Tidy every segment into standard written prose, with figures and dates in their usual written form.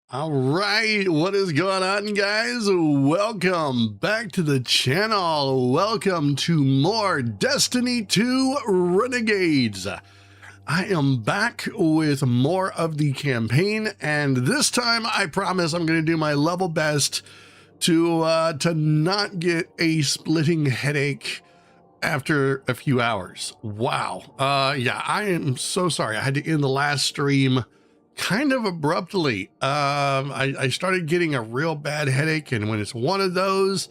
All right, what is going on, guys? Welcome back to the channel. Welcome to more Destiny 2 Renegades. I am back with more of the campaign, and this time I promise I'm going to do my level best to not get a splitting headache after a few hours. Wow. Yeah, I am so sorry. I had to end the last stream kind of abruptly. I started getting a real bad headache, and when it's one of those,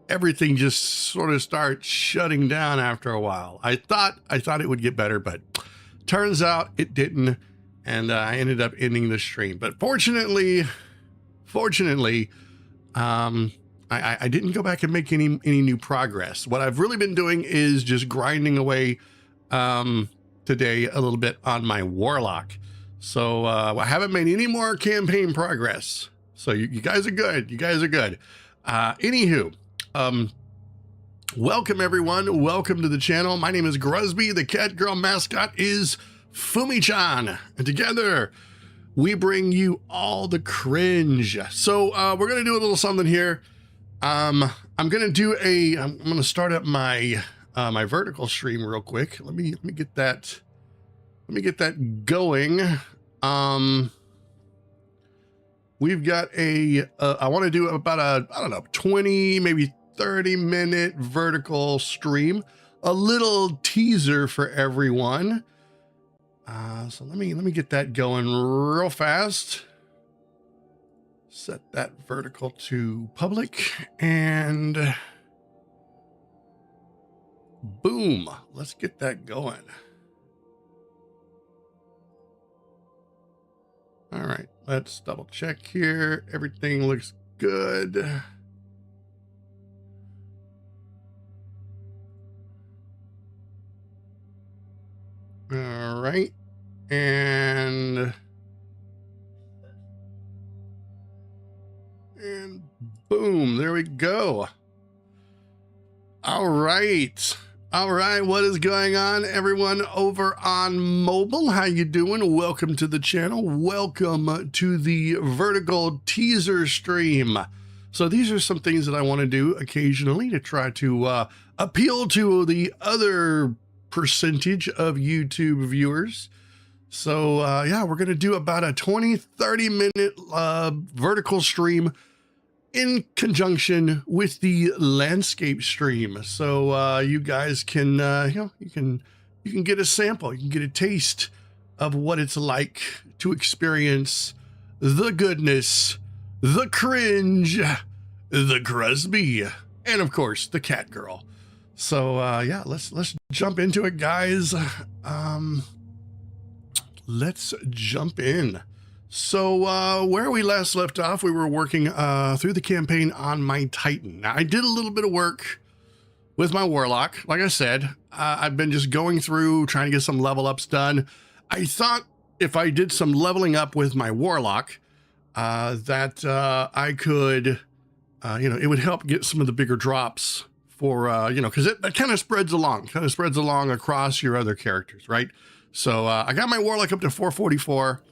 everything just sort of starts shutting down after a while. I thought it would get better, but turns out it didn't, and I ended up ending the stream. But fortunately, I didn't go back and make any new progress. What I've really been doing is just grinding away today a little bit on my warlock. So I haven't made any more campaign progress. So you guys are good. You guys are good. Anywho, welcome everyone. Welcome to the channel. My name is Gruzbee. The Catgirl mascot is Fumi-chan. And together we bring you all the cringe. So we're going to do a little something here. I'm going to start up my my vertical stream real quick. Let me get that going. We've got I want to do about I don't know, 20, maybe 30 minute vertical stream, a little teaser for everyone. So let me get that going real fast. Set that vertical to public and boom, let's get that going. All right, let's double check here. Everything looks good. All right, and boom, there we go. All right, what is going on, everyone over on mobile? How you doing? Welcome to the channel. Welcome to the vertical teaser stream. So these are some things that I want to do occasionally to try to appeal to the other percentage of YouTube viewers. So yeah, we're going to do about a 20-30 minute vertical stream in conjunction with the landscape stream. So you guys can you can get a sample, you can get a taste of what it's like to experience the goodness, the cringe, the Gruzbee, and of course the Catgirl. So yeah, let's jump into it, guys. Let's jump in. So where we last left off, we were working through the campaign on my Titan. Now, I did a little bit of work with my Warlock. Like I said, I've been just going through, trying to get some level ups done. I thought if I did some leveling up with my Warlock, that I could, you know, it would help get some of the bigger drops for, you know, because it kind of spreads along across your other characters, right? So I got my Warlock up to 444.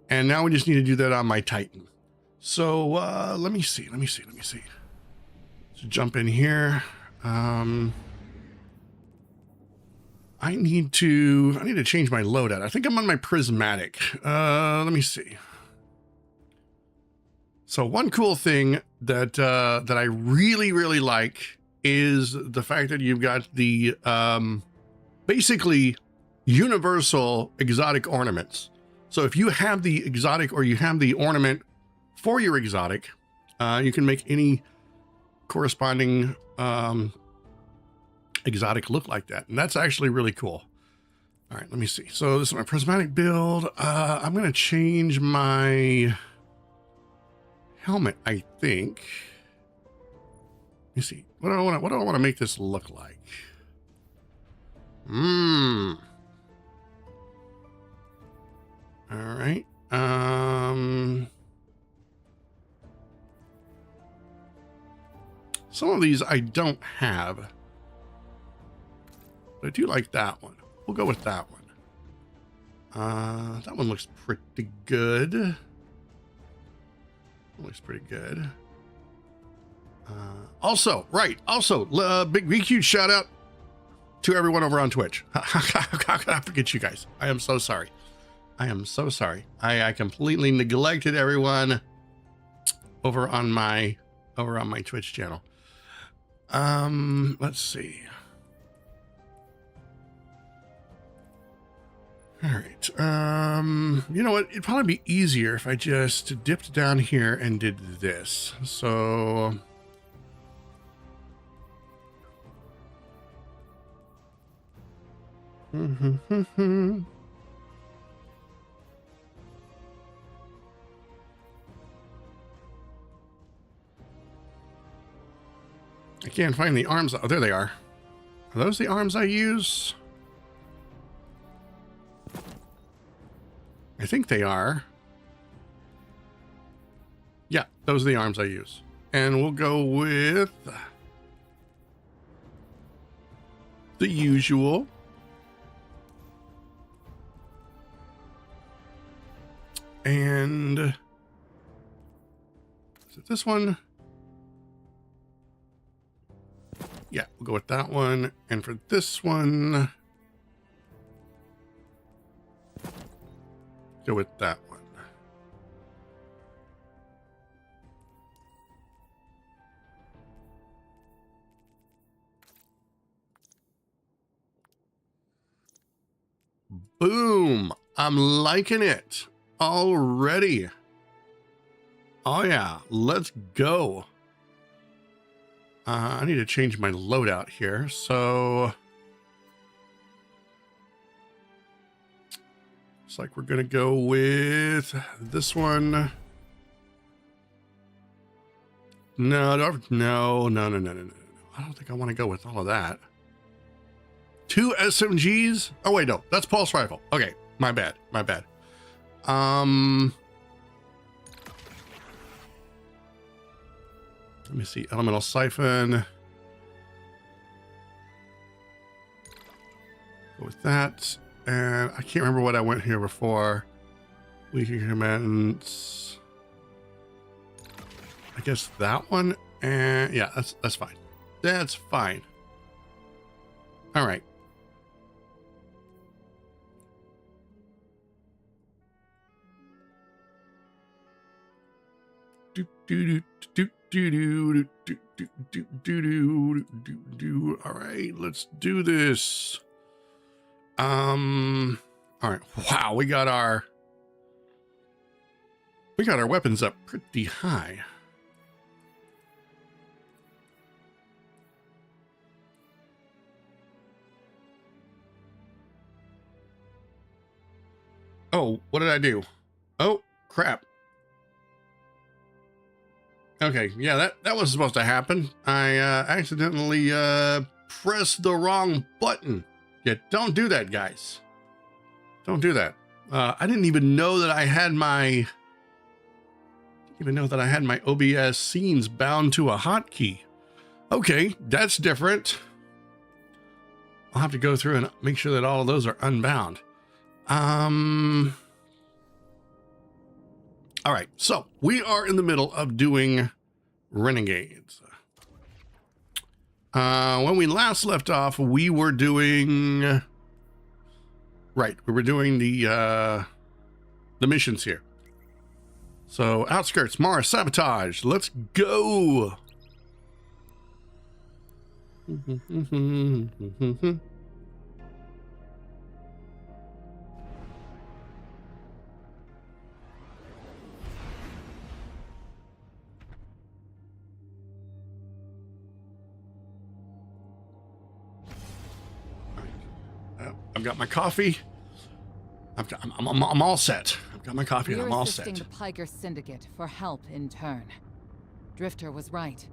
And now we just need to do that on my Titan. So let me see. Let's jump in here. I need to change my loadout. I think I'm on my prismatic. Let me see. So one cool thing that I really like is the fact that you've got the basically universal exotic ornaments. So if you have the exotic or you have the ornament for your exotic, you can make any corresponding exotic look like that. And that's actually really cool. All right, let me see. So this is my prismatic build. I'm going to change my helmet, I think. Let me see. What do I want to make this look like? All right. Some of these I don't have, but I do like that one. We'll go with that one. That one looks pretty good. Looks pretty good. Also, big huge shout out to everyone over on Twitch. How could I forget you guys? I am so sorry. I am so sorry. I completely neglected everyone over on my Twitch channel. Let's see. All right. You know what? It'd probably be easier if I just dipped down here and did this. So I can't find the arms. Oh, there they are. Are those the arms I use? I think they are. Yeah, those are the arms I use. And we'll go with the usual. And is it this one? Yeah, we'll go with that one. And for this one, go with that one. Boom. I'm liking it already. Oh yeah, let's go. I need to change my loadout here. So looks like we're going to go with this one. No. I don't think I want to go with all of that. 2 SMGs. Oh, wait, no, that's pulse rifle. Okay, my bad. Let me see. Elemental siphon. Go with that. And I can't remember what I went here before. Weakening commands. I guess that one. And yeah, that's fine. That's fine. All right. All right, let's do this. All right. Wow, we got our weapons up pretty high. Oh, what did I do? Oh, crap. Okay, yeah, that was supposed to happen. I accidentally pressed the wrong button. Yeah, don't do that, guys. Don't do that. I didn't even know that I had my OBS scenes bound to a hotkey. Okay, that's different. I'll have to go through and make sure that all of those are unbound. All right, so we are in the middle of doing Renegades. When we last left off, we were doing... Right, we were doing the missions here. So, outskirts, Mars, sabotage. Let's go! I've got my coffee. I'm all set. I've got my coffee and I'm all set. We're assisting the Piker Syndicate for help in turn. Drifter was right.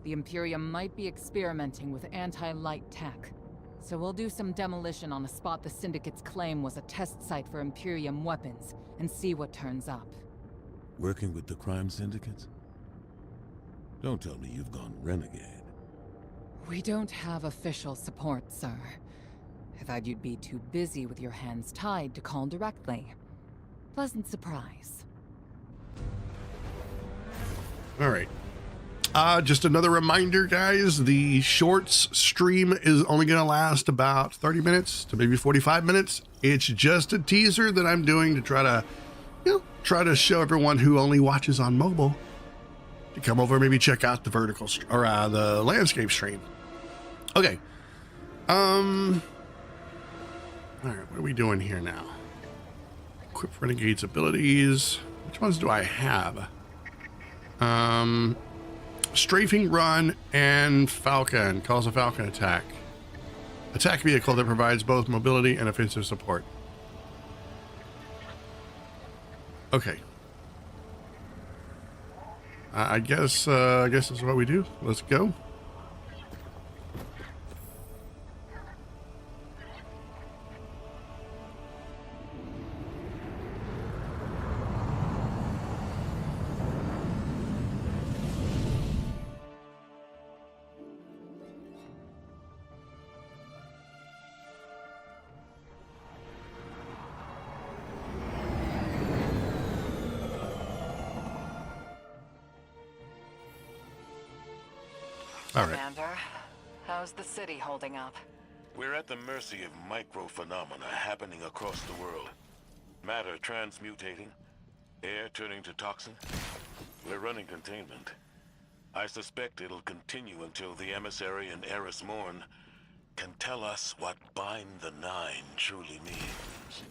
The Imperium might be experimenting with anti-light tech. So we'll do some demolition on a spot the Syndicate's claim was a test site for Imperium weapons and see what turns up. Working with the crime syndicates? Don't tell me you've gone renegade. We don't have official support, sir. I thought you'd be too busy with your hands tied to call directly. Pleasant surprise. All right. Just another reminder, guys, the shorts stream is only going to last about 30 minutes to maybe 45 minutes. It's just a teaser that I'm doing to try to show everyone who only watches on mobile to come over and maybe check out the vertical or the landscape stream. Okay. All right, what are we doing here now? Equip Renegades abilities. Which ones do I have? Strafing run and Falcon. Calls a Falcon attack. Attack vehicle that provides both mobility and offensive support. Okay. I guess this is what we do. Let's go. All right. Commander, how's the city holding up? We're at the mercy of micro-phenomena happening across the world. Matter transmutating, air turning to toxin. We're running containment. I suspect it'll continue until the emissary and Eris Morn can tell us what Bind the Nine truly means.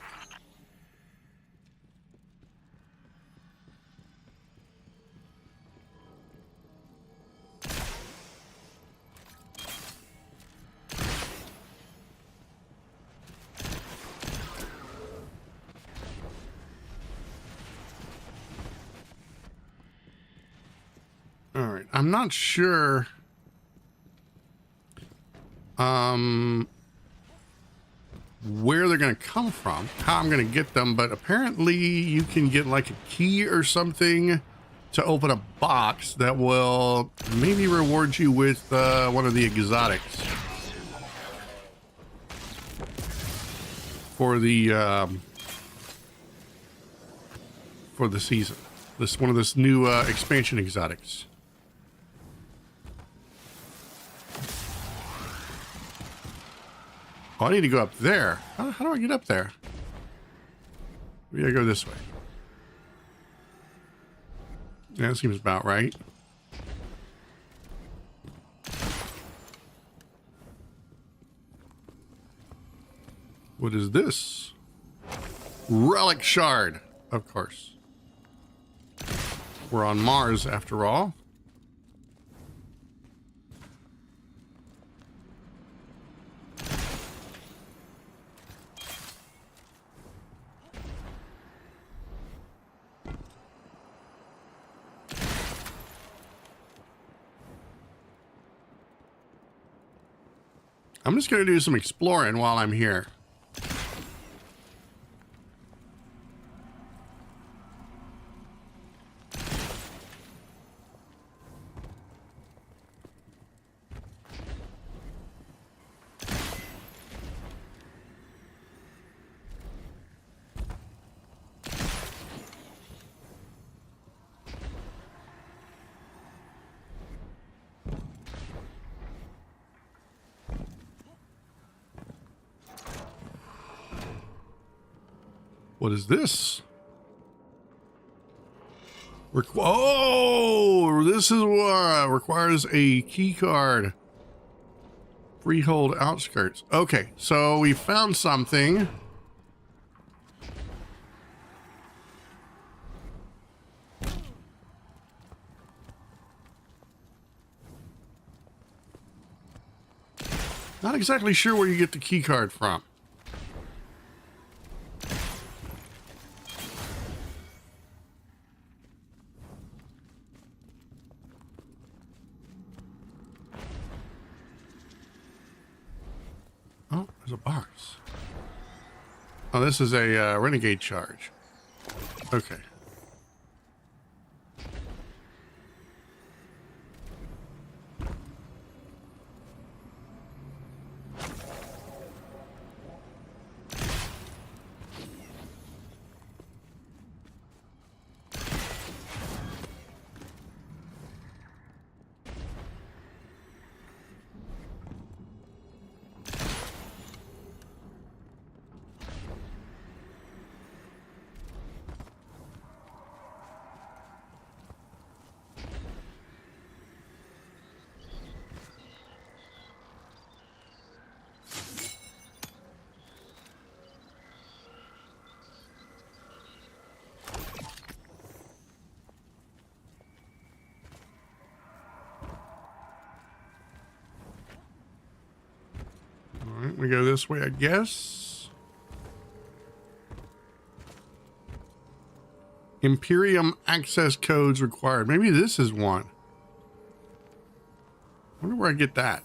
All right, I'm not sure where they're going to come from, how I'm going to get them, but apparently you can get like a key or something to open a box that will maybe reward you with one of the exotics for the season. This one of this new expansion exotics. Oh, I need to go up there. How do I get up there? Maybe I go this way. Yeah, that seems about right. What is this? Relic shard, of course. We're on Mars after all. I'm just going to do some exploring while I'm here. What is this? Oh, this is what requires a key card. Freehold outskirts. Okay, so we found something. Not exactly sure where you get the key card from. Oh, there's a box. Oh, this is a renegade charge. Okay. go this way, I guess. Imperium access codes required. Maybe this is one. I wonder where I get that.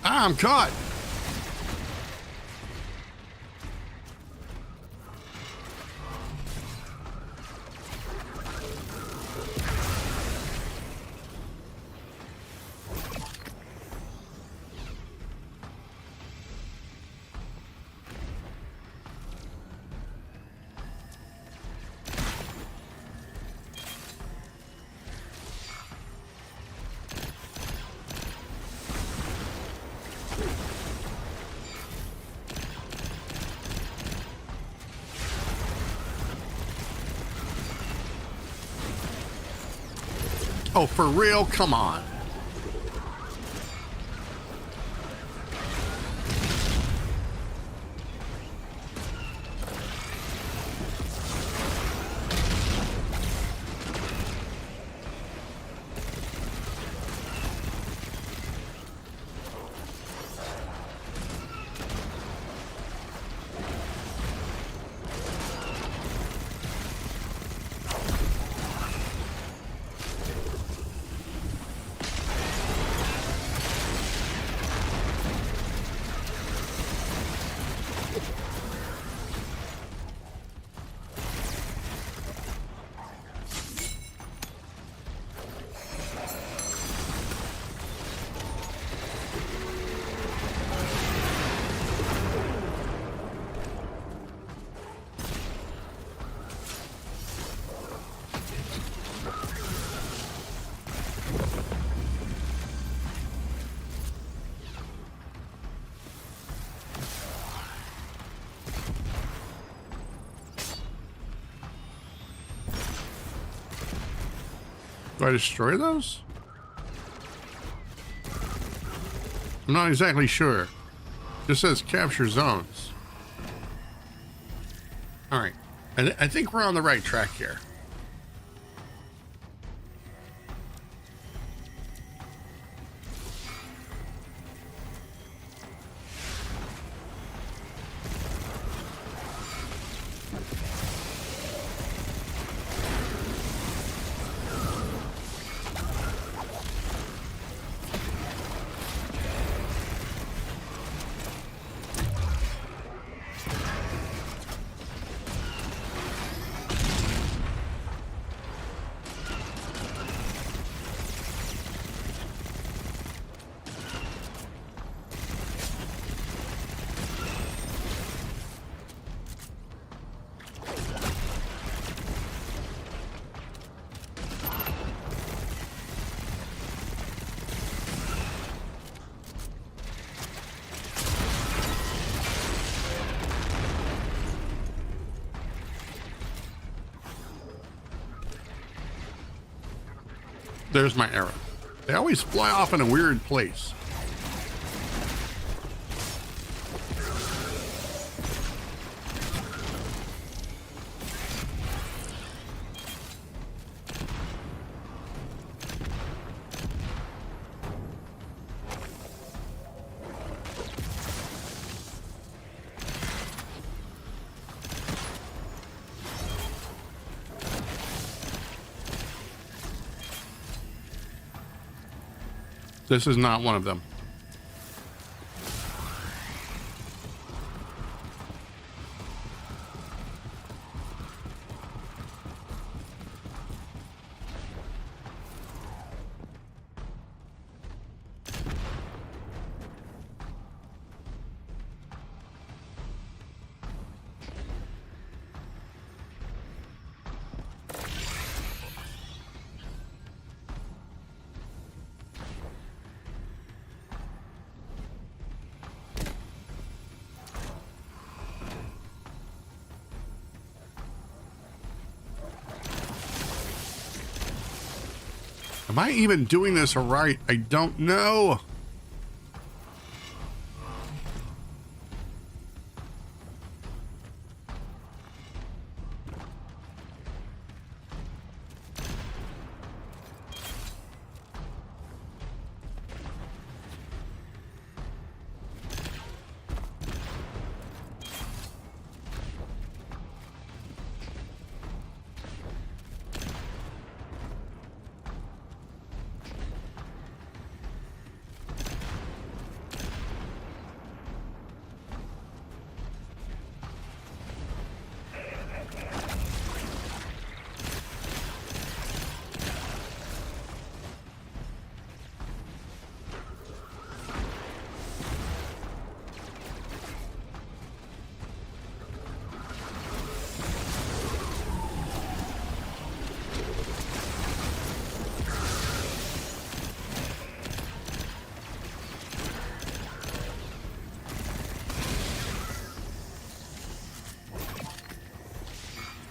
Ah, I'm caught. Oh, for real? Come on. Do I destroy those? I'm not exactly sure. It just says capture zones. All right. I think we're on the right track here. There's my arrow. They always fly off in a weird place. This is not one of them. Am I even doing this right? I don't know.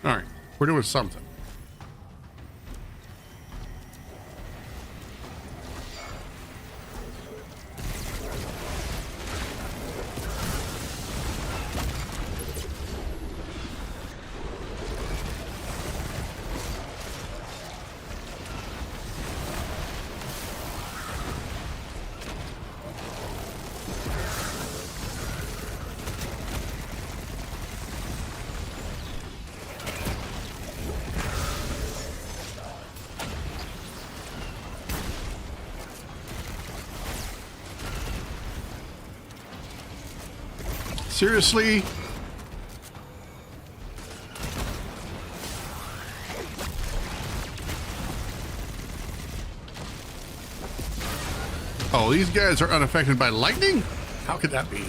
All right, we're doing something. Seriously? Oh, these guys are unaffected by lightning? How could that be?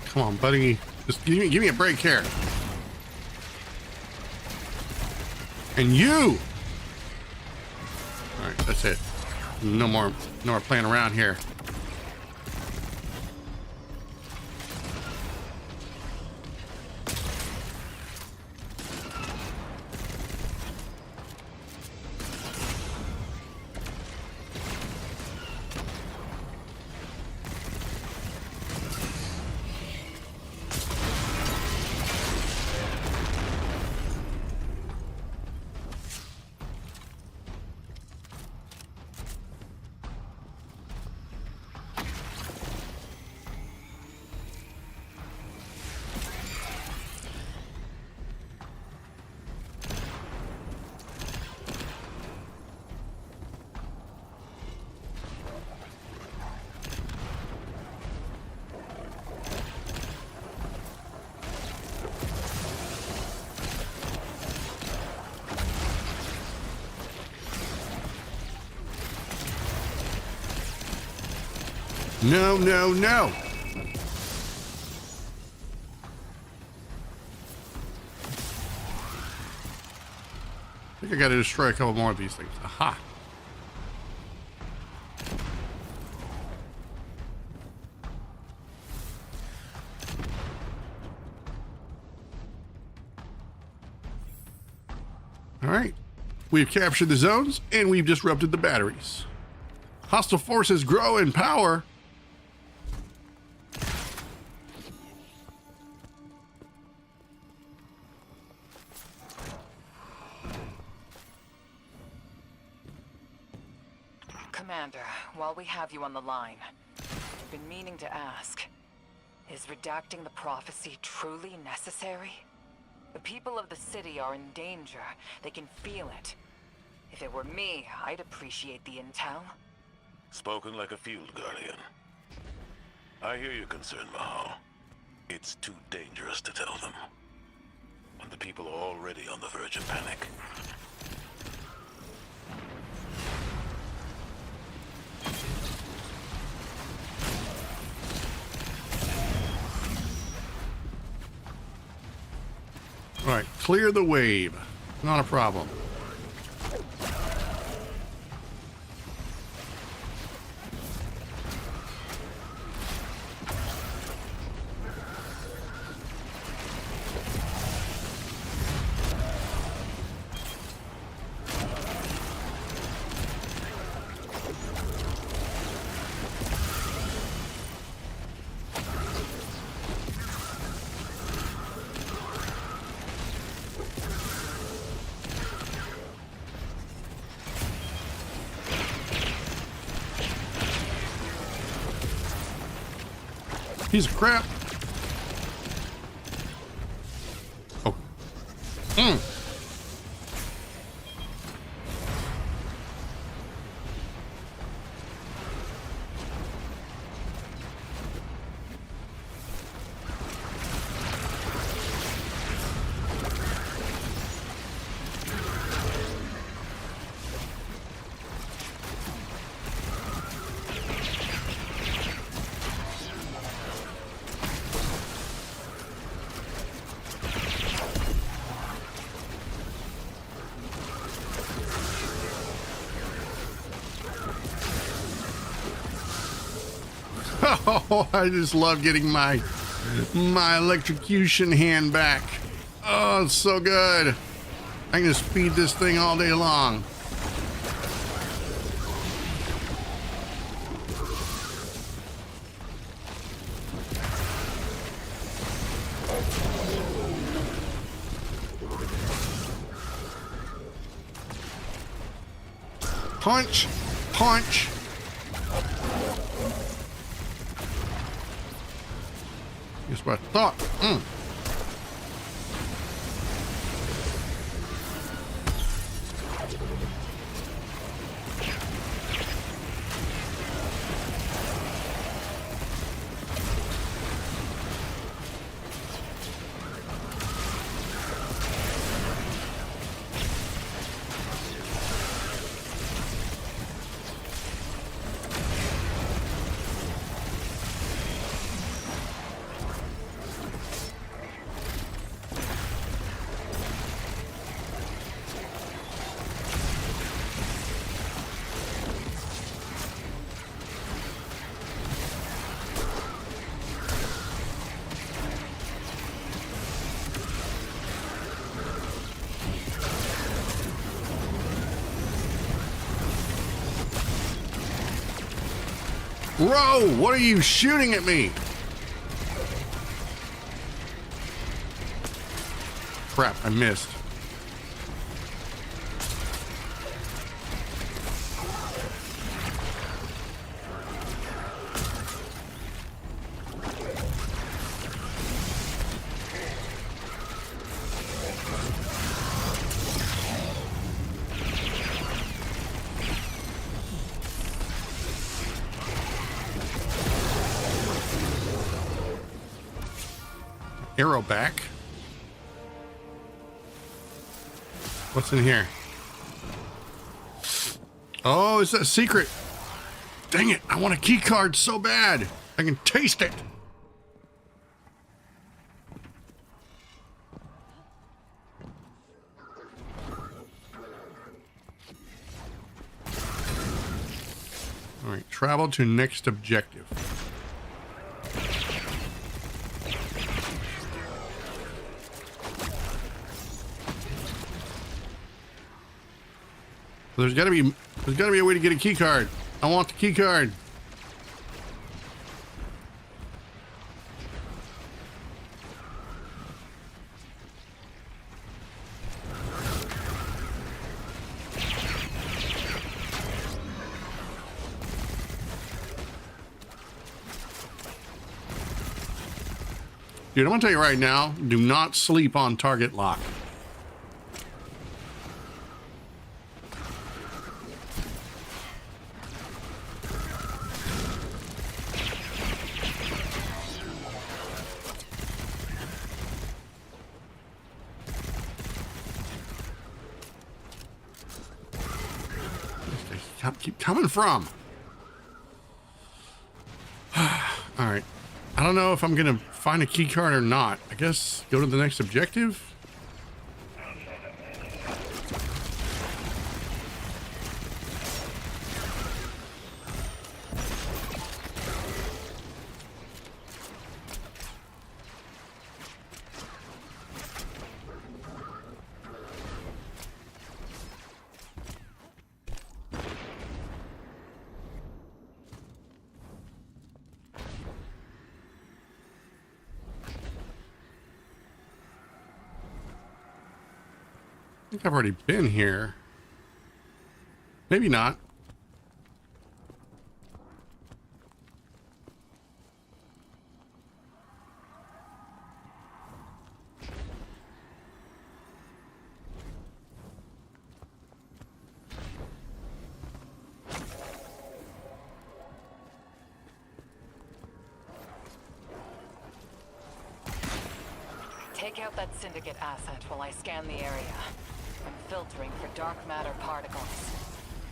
Come on, buddy. Just give me a break here. And you. All right, that's it. No more playing around here. No, no, no. I think I got to destroy a couple more of these things. Aha. All right. We've captured the zones and we've disrupted the batteries. Hostile forces grow in power. Commander, while we have you on the line, I've been meaning to ask, is redacting the prophecy truly necessary? The people of the city are in danger. They can feel it. If it were me, I'd appreciate the intel. Spoken like a field guardian. I hear your concern, Mahal. It's too dangerous to tell them. And the people are already on the verge of panic. All right, clear the wave. Not a problem. Piece of crap. Oh. Oh, I just love getting my electrocution hand back. Oh, it's so good. I can just speed this thing all day long. Punch, punch. Guess what I thought. Bro, what are you shooting at me? Crap, I missed. Arrow back. What's in here? Oh, it's a secret. Dang it, I want a key card so bad. I can taste it. All right, travel to next objective. There's gotta be a way to get a key card. I want the key card. Dude, I'm gonna tell you right now, do not sleep on target lock. Keep coming from. All right. I don't know if I'm gonna find a key card or not. I guess go to the next objective. I think I've already been here. Maybe not. Take out that Syndicate asset while I scan the area. I'm filtering for dark matter particles.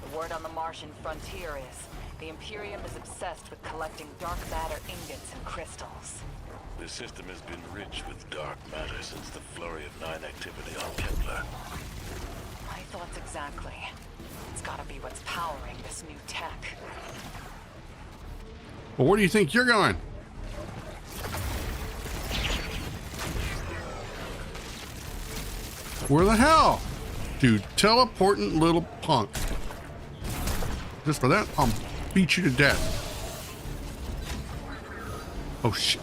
The word on the Martian frontier is the Imperium is obsessed with collecting dark matter ingots and crystals. The system has been rich with dark matter since the Flurry of 9 activity on Kepler. My thoughts exactly. It's gotta be what's powering this new tech. Well, where do you think you're going? Where the hell? Dude, teleporting little punk. Just for that, I'll beat you to death. Oh, shit.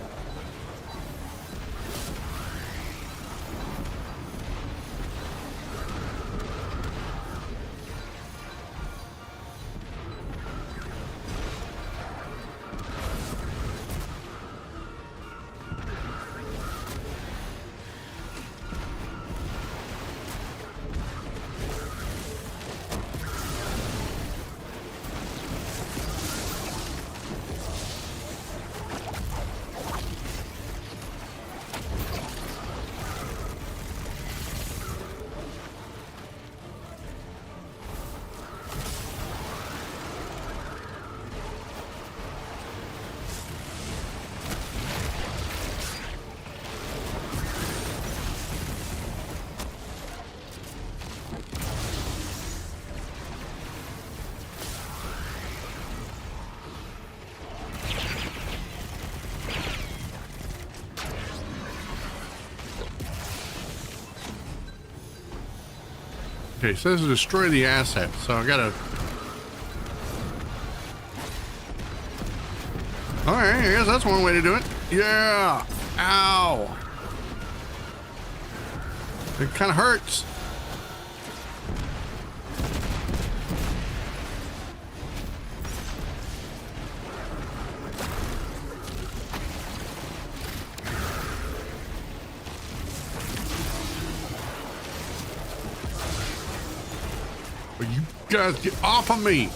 Okay, it says to destroy the asset, so I gotta... Alright, I guess that's one way to do it. Yeah! Ow! It kind of hurts. You guys get off of me.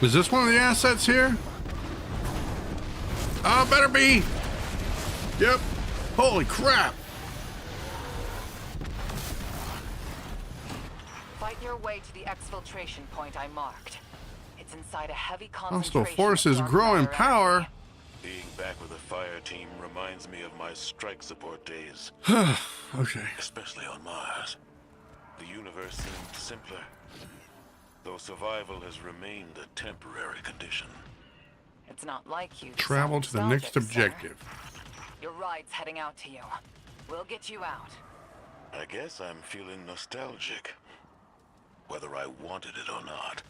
Is this one of the assets here? Oh, better be. Yep. Holy crap. Fight your way to the exfiltration point I marked. It's inside a heavy concentration. Hostile forces of grow in dark matter power. energy. Being back with the fire team reminds me of my strike support days, Okay. especially on Mars. The universe seemed simpler, though survival has remained a temporary condition. It's not like you. Travel to the next objective. Your ride's heading out to you. We'll get you out. I guess I'm feeling nostalgic, whether I wanted it or not.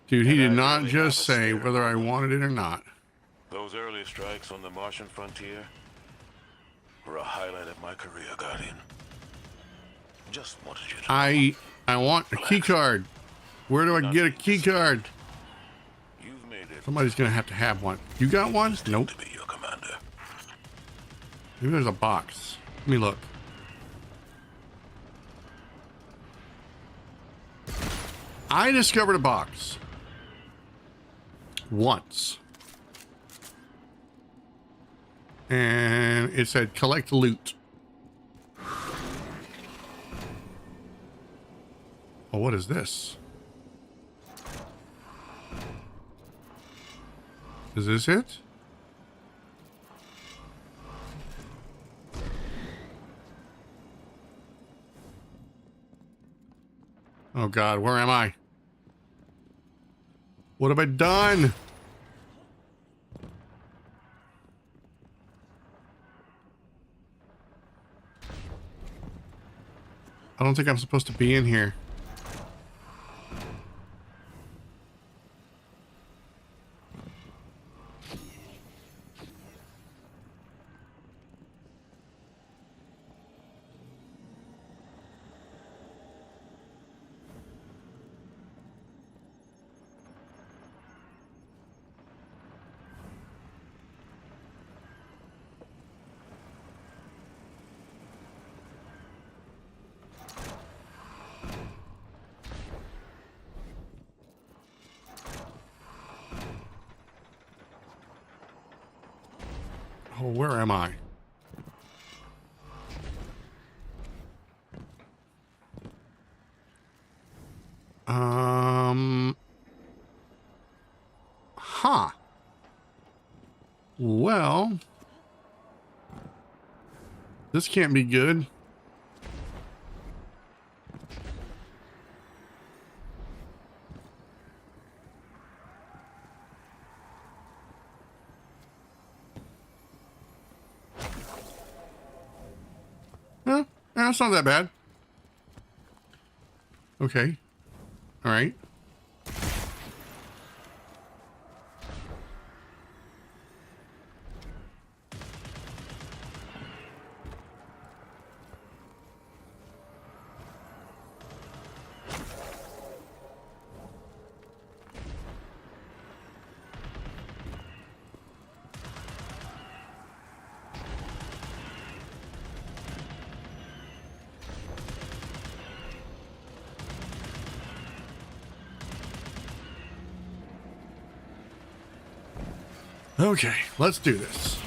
Dude, he And did I not really just have a say spare whether I moment. wanted it or not. Those early strikes on the Martian frontier were a highlight of my career, Guardian. Just wanted you to I want a key card. Where do I get a key card? You've made it Somebody's gonna have to have one. You got one? Nope. to be your commander. Maybe there's a box. Let me look. I discovered a box. Once. And it said collect loot. Oh, what is this? Is this it? Oh God, where am I? What have I done? I don't think I'm supposed to be in here. Oh, where am I? Huh. Well, this can't be good. It's not that bad. Okay. All right. Okay, let's do this.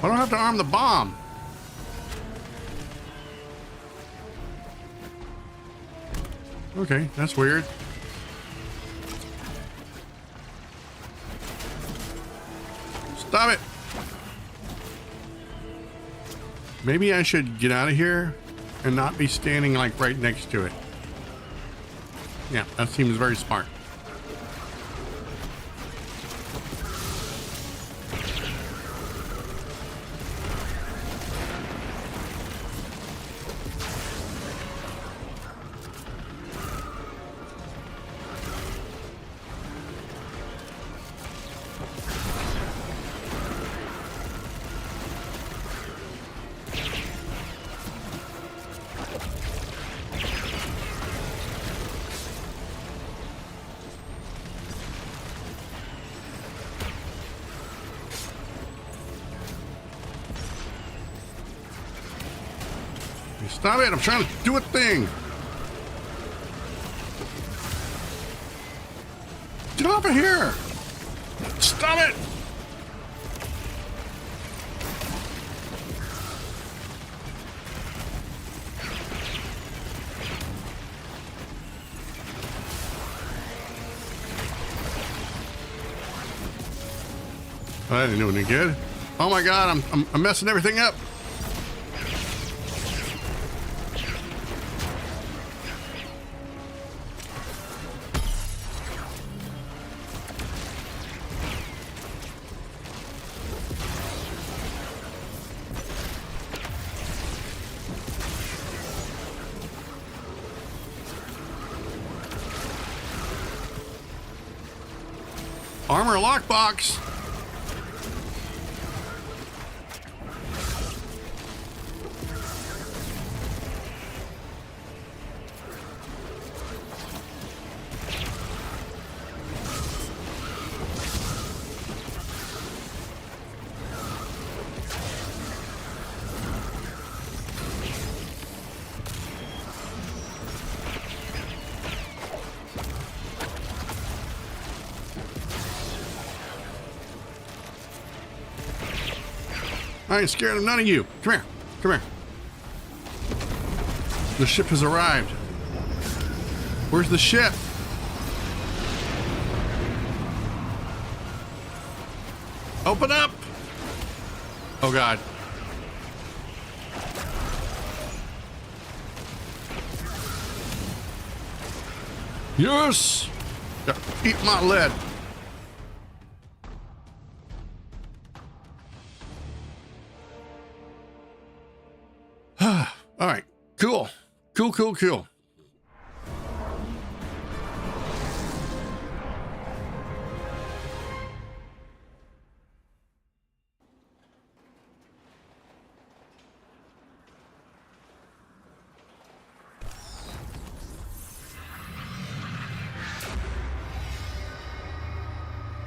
I don't have to arm the bomb. Okay, that's weird. Stop it! Maybe I should get out of here and not be standing like right next to it. Yeah, that seems very smart. Stop it! I'm trying to do a thing! Get off of here! Stop it! Oh, I didn't do any good. Oh my god, I'm messing everything up. Armor lockbox. I ain't scared of none of you. Come here. Come here. The ship has arrived. Where's the ship? Open up! Oh god. Yes! Yeah, eat my lead. All right, cool. Cool.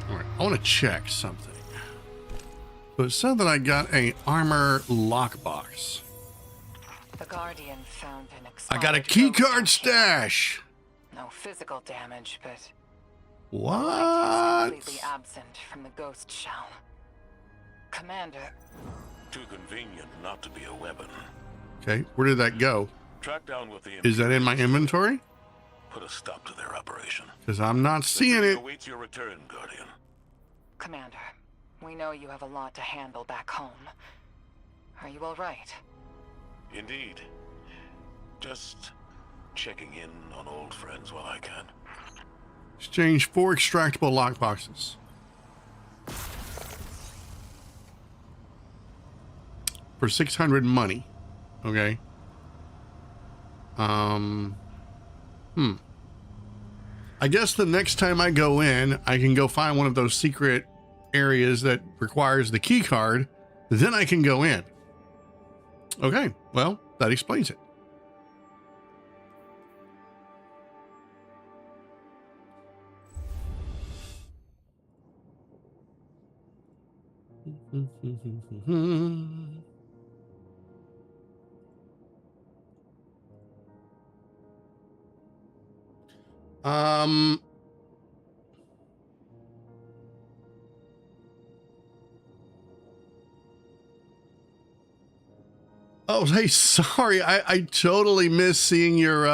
All right, I want to check something. So it said that I got a armor lockbox. The Guardian found an I got a key card stash. No physical damage, but What? completely absent from the ghost shell. Commander. Too convenient not to be a weapon. Okay, where did that go? Track down what the Is that in my inventory? Put a stop to their operation. Because I'm not seeing it. Awaits your return, Guardian. Commander, we know you have a lot to handle back home. Are you all right? Indeed. Just checking in on old friends while I can. Exchange 4 extractable lockboxes. For 600 money. Okay. I guess the next time I go in, I can go find one of those secret areas that requires the key card. Then I can go in. Okay, well, that explains it. Oh, hey, sorry. I totally missed seeing your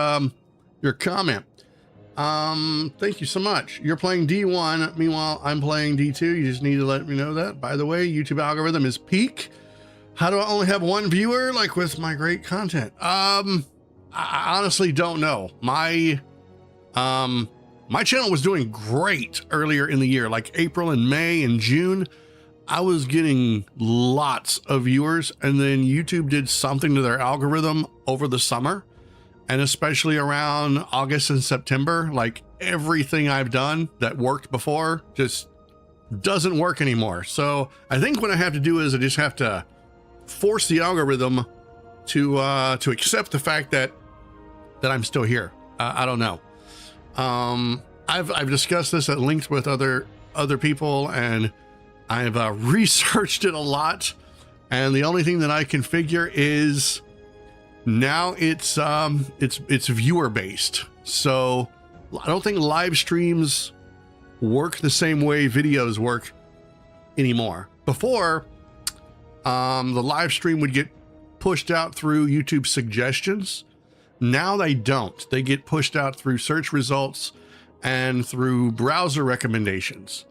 comment. Thank you so much. You're playing D1. Meanwhile, I'm playing D2. You just need to let me know that. By the way, YouTube algorithm is peak. How do I only have one viewer? Like with my great content? I honestly don't know. My channel was doing great earlier in the year, like April and May and June. I was getting lots of viewers, and then YouTube did something to their algorithm over the summer, and especially around August and September, like everything I've done that worked before just doesn't work anymore. So I think what I have to do is I just have to force the algorithm to accept the fact that I'm still here. I don't know. I've discussed this at length with other people, and I've researched it a lot, and the only thing that I can figure is Now it's viewer based. So I don't think live streams work the same way videos work anymore. Before, the live stream would get pushed out through YouTube suggestions. Now they don't. They get pushed out through search results and through browser recommendations.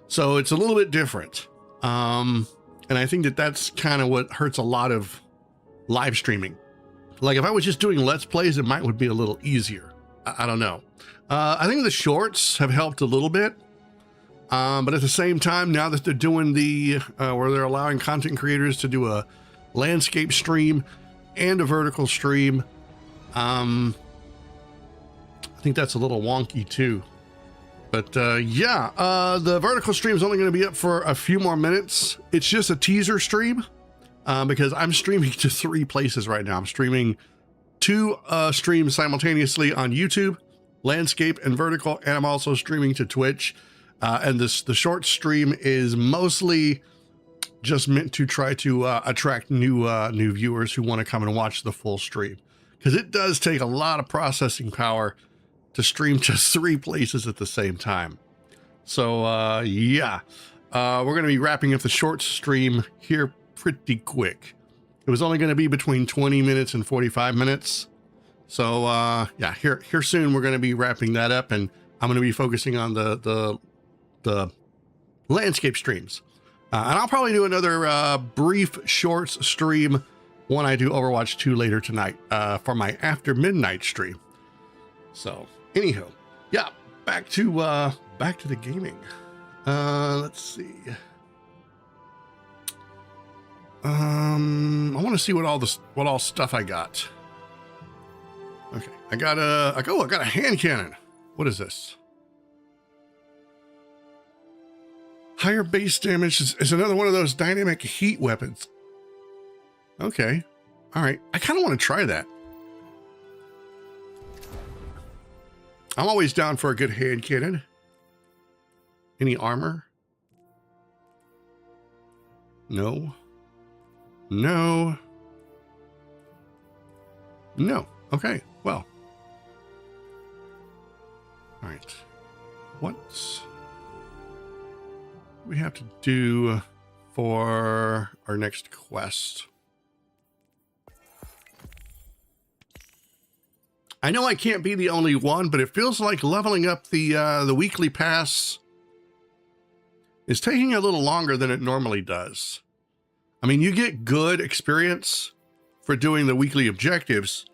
So it's a little bit different. And I think that that's kind of what hurts a lot of live streaming. Like if I was just doing Let's Plays, it would be a little easier. I don't know. I think the shorts have helped a little bit. But at the same time, now that they're doing where they're allowing content creators to do a landscape stream and a vertical stream, I think that's a little wonky too. But yeah, the vertical stream is only going to be up for a few more minutes. It's just a teaser stream because I'm streaming to 3 places right now. I'm streaming 2 streams simultaneously on YouTube, landscape and vertical, and I'm also streaming to Twitch. And the short stream is mostly just meant to try to attract new viewers who want to come and watch the full stream, because it does take a lot of processing power to stream to 3 places at the same time. So yeah, we're going to be wrapping up the short stream here pretty quick. It was only going to be between 20 minutes and 45 minutes. So yeah, here soon we're going to be wrapping that up, and I'm going to be focusing on the landscape streams. And I'll probably do another brief shorts stream when I do Overwatch 2 later tonight for my after midnight stream. So anywho, yeah, back to the gaming. Let's see. I want to see what all stuff I got. Okay, I got a hand cannon. What is this? Higher base damage is another one of those dynamic heat weapons. Okay. All right. I kind of want to try that. I'm always down for a good hand cannon. Any armor? No. No. No. Okay. Well. All right. What's we have to do for our next quest? I know I can't be the only one, but it feels like leveling up the weekly pass is taking a little longer than it normally does. I mean, you get good experience for doing the weekly objectives,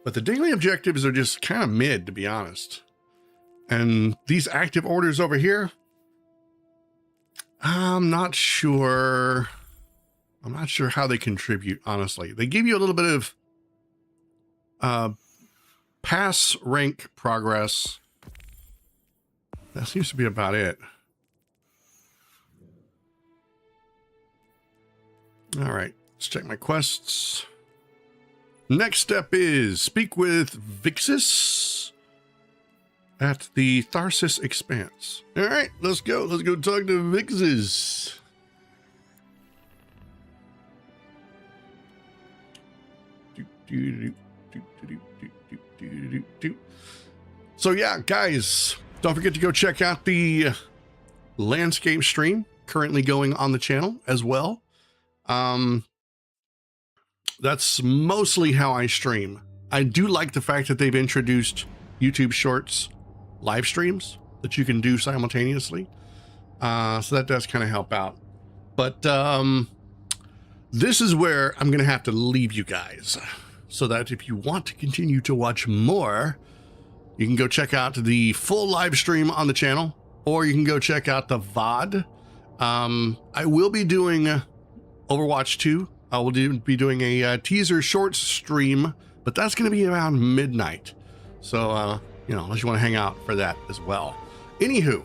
but the daily objectives are just kind of mid, to be honest. And these active orders over here, I'm not sure how they contribute, honestly. They give you a little bit of pass rank progress. That seems to be about it. All right, let's check my quests. Next step is speak with Vixis at the Tharsis Expanse. All right, let's go. Let's go talk to Vixis. So yeah, guys, don't forget to go check out the landscape stream currently going on the channel as well. That's mostly how I stream. I do like the fact that they've introduced YouTube Shorts live streams that you can do simultaneously. So that does kind of help out. But this is where I'm going to have to leave you guys, so that if you want to continue to watch more, you can go check out the full live stream on the channel, or you can go check out the VOD. I will be doing Overwatch 2. I will be doing a teaser shorts stream, but that's going to be around midnight. So, you know, unless you want to hang out for that as well. Anywho,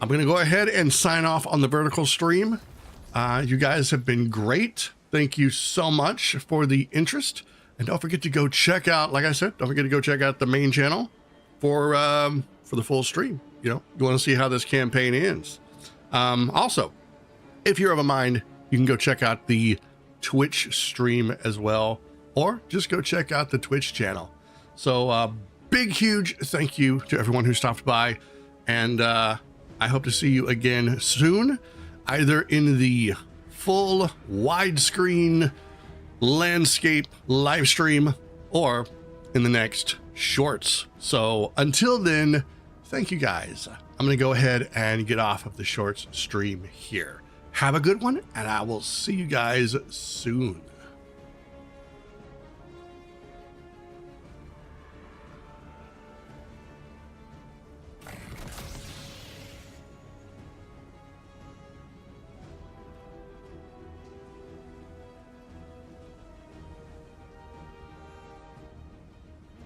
I'm going to go ahead and sign off on the vertical stream. You guys have been great. Thank you so much for the interest. And don't forget to go check out, like I said, don't forget to go check out the main channel for the full stream. You know, you want to see how this campaign ends. Also, if you're of a mind, you can go check out the Twitch stream as well, or just go check out the Twitch channel. So big, huge thank you to everyone who stopped by. And I hope to see you again soon, either in the full widescreen landscape live stream or in the next shorts. So until then, thank you guys. I'm going to go ahead and get off of the shorts stream here. Have a good one, and I will see you guys soon.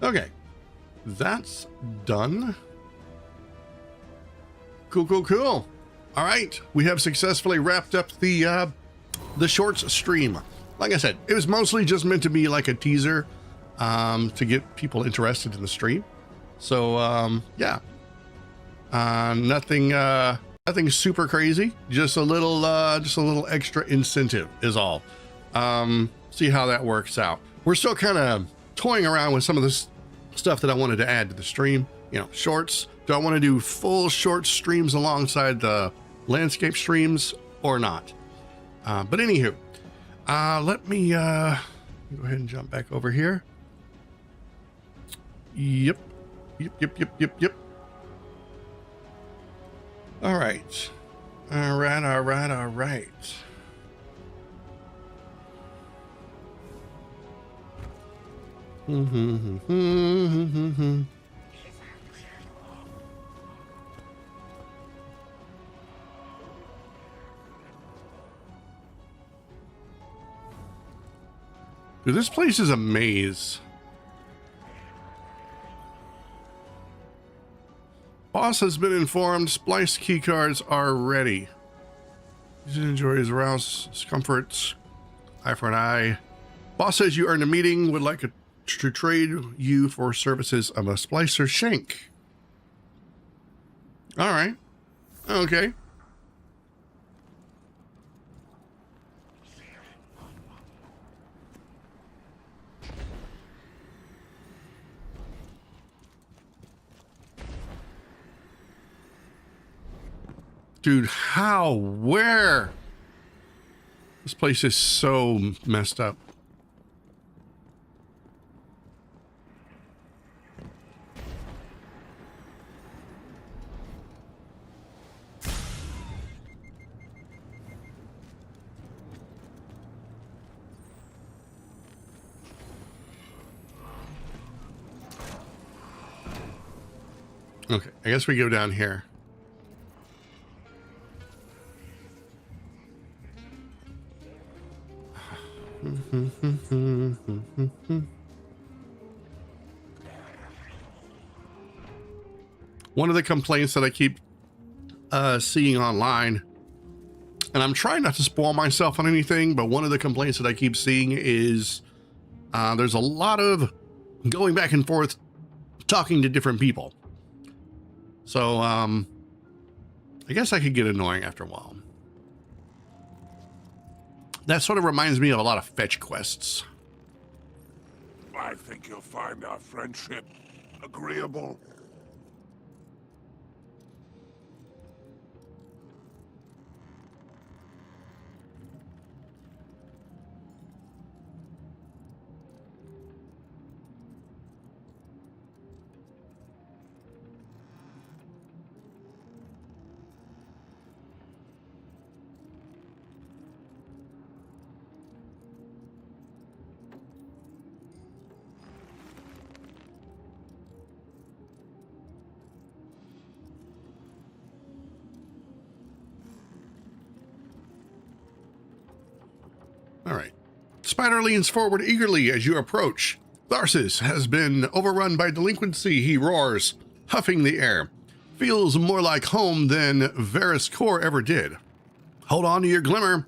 Okay, that's done. Cool. All right, we have successfully wrapped up the shorts stream. Like I said, it was mostly just meant to be like a teaser to get people interested in the stream. So yeah, nothing super crazy. Just a little extra incentive is all. See how that works out. We're still kind of toying around with some of this stuff that I wanted to add to the stream. You know, shorts. Do I want to do full short streams alongside the landscape streams or not? But anywho, let me go ahead and jump back over here. Yep. All right. Dude, this place is a maze. Boss has been informed. Splice keycards are ready. He enjoys arouse comforts. Eye for an eye. Boss says you earned a meeting. Would like to trade you for services of a splicer shank. All right. Okay. Dude, how? Where? This place is so messed up. Okay, I guess we go down here. One of the complaints that I keep seeing online, and I'm trying not to spoil myself on anything, but one of the complaints that I keep seeing is there's a lot of going back and forth talking to different people. So I guess that could get annoying after a while. That sort of reminds me of a lot of fetch quests. I think you'll find our friendship agreeable. All right. Spider leans forward eagerly as you approach. Tharsis has been overrun by delinquency, he roars, huffing the air. Feels more like home than Varys Core ever did. Hold on to your glimmer.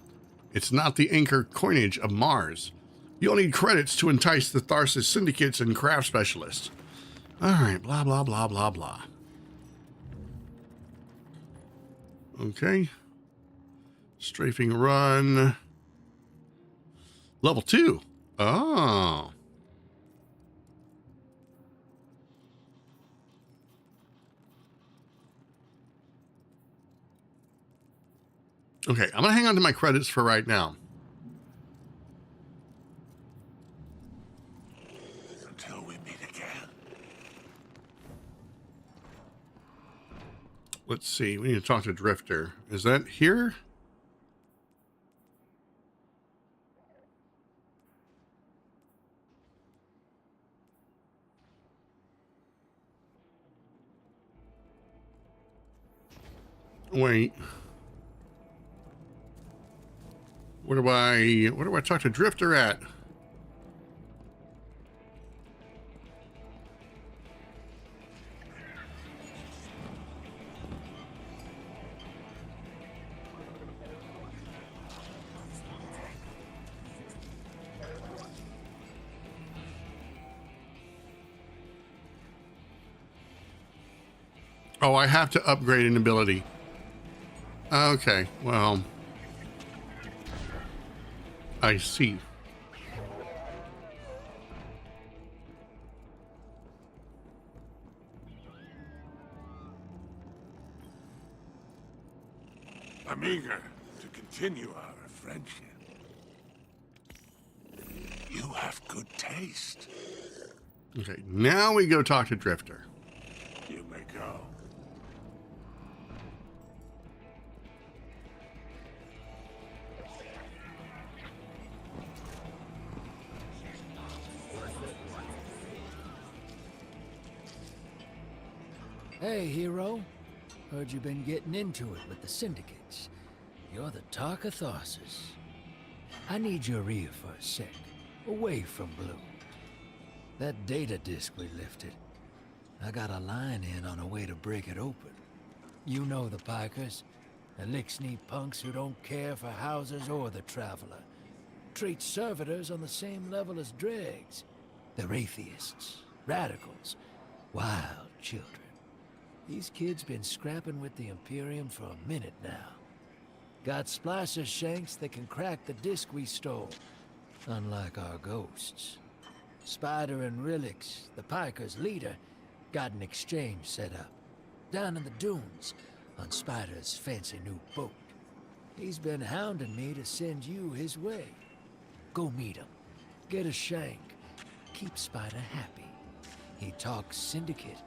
It's not the anchor coinage of Mars. You'll need credits to entice the Tharsis syndicates and craft specialists. All right, blah, blah, blah, blah, blah. Okay. Strafing run. Level 2. Oh. Okay, I'm gonna hang on to my credits for right now. Until we meet again. Let's see. We need to talk to Drifter. Is that here? Wait. Where do I talk to Drifter at? Oh, I have to upgrade an ability. Okay, well, I see. I'm eager to continue our friendship. You have good taste. Okay, now we go talk to Drifter. You may go. Hey, hero. Heard you've been getting into it with the syndicates. You're the talk of Tharsis. I need your ear for a sec, away from Blue. That data disk we lifted, I got a line in on a way to break it open. You know the Pikers, the lick-sneak punks who don't care for houses or the traveler. Treat servitors on the same level as dregs. They're atheists, radicals, wild children. These kids been scrapping with the Imperium for a minute now. Got splicer shanks that can crack the disc we stole, unlike our ghosts. Spider and Rilix, the Pikers' leader, got an exchange set up, down in the dunes, on Spider's fancy new boat. He's been hounding me to send you his way. Go meet him, get a shank, keep Spider happy. He talks Syndicate.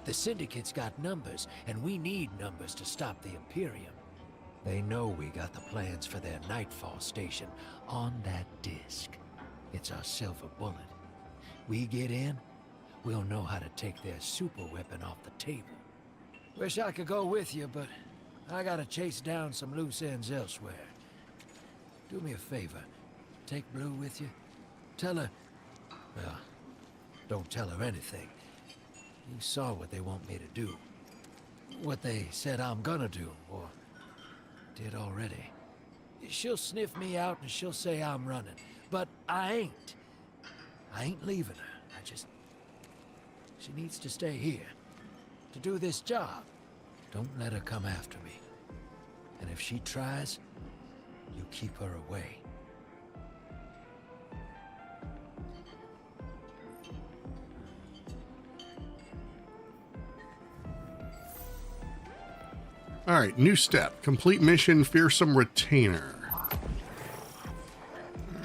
The Syndicate's got numbers, and we need numbers to stop the Imperium. They know we got the plans for their Nightfall station on that disc. It's our silver bullet. We get in, we'll know how to take their super weapon off the table. Wish I could go with you, but I gotta chase down some loose ends elsewhere. Do me a favor. Take Blue with you. Tell her... well, don't tell her anything. You saw what they want me to do. What they said I'm gonna do, or did already. She'll sniff me out and she'll say I'm running. But I ain't. I ain't leaving her. She needs to stay here. To do this job. Don't let her come after me. And if she tries, you keep her away. All right, new step. Complete mission, fearsome retainer. All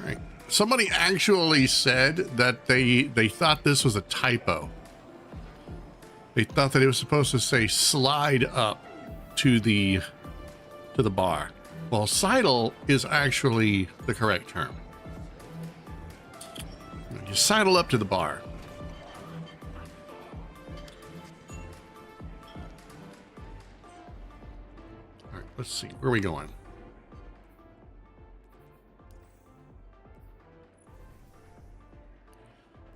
right. Somebody actually said that they thought this was a typo. They thought that it was supposed to say slide up to the bar. Well, sidle is actually the correct term. You sidle up to the bar. All right, let's see. Where are we going?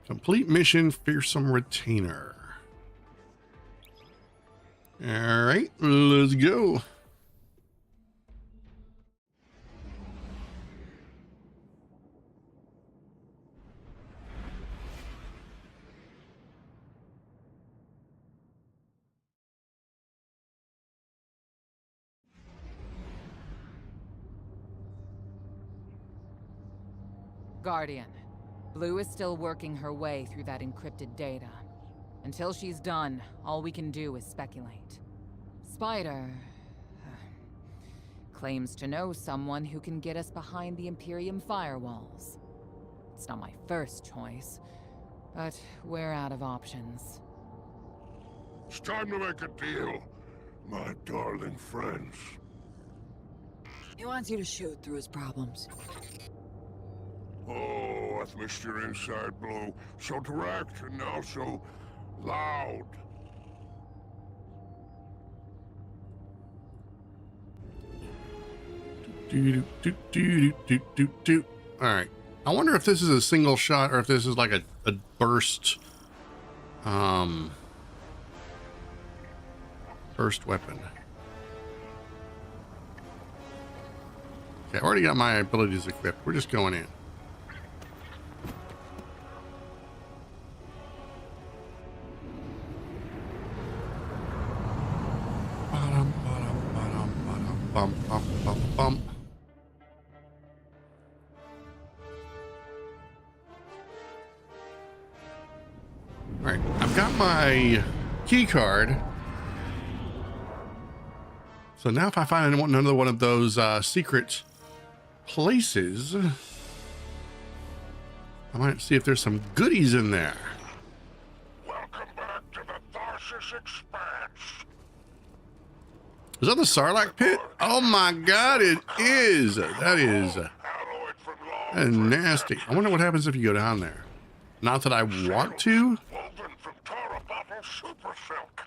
Complete mission, fearsome retainer. All right, let's go. Guardian, Blue is still working her way through that encrypted data. Until she's done, all we can do is speculate. Spider... claims to know someone who can get us behind the Imperium firewalls. It's not my first choice, but we're out of options. It's time to make a deal, my darling friends. He wants you to shoot through his problems. Oh, I've missed your inside, Blue. So direct and now so loud. All right. I wonder if this is a single shot or if this is like a burst, burst weapon. Okay, I already got my abilities equipped. We're just going in. Bum, bum, bum, bum. All right, I've got my key card. So now if I find another one of those secret places, I might see if there's some goodies in there. Welcome back to the Tharsis Expanse. Is that the Sarlacc pit? Oh my god, it is. That is Alloyed from nasty. I wonder what happens if you go down there. Not that I want to. woven from Tara Bottle super silk.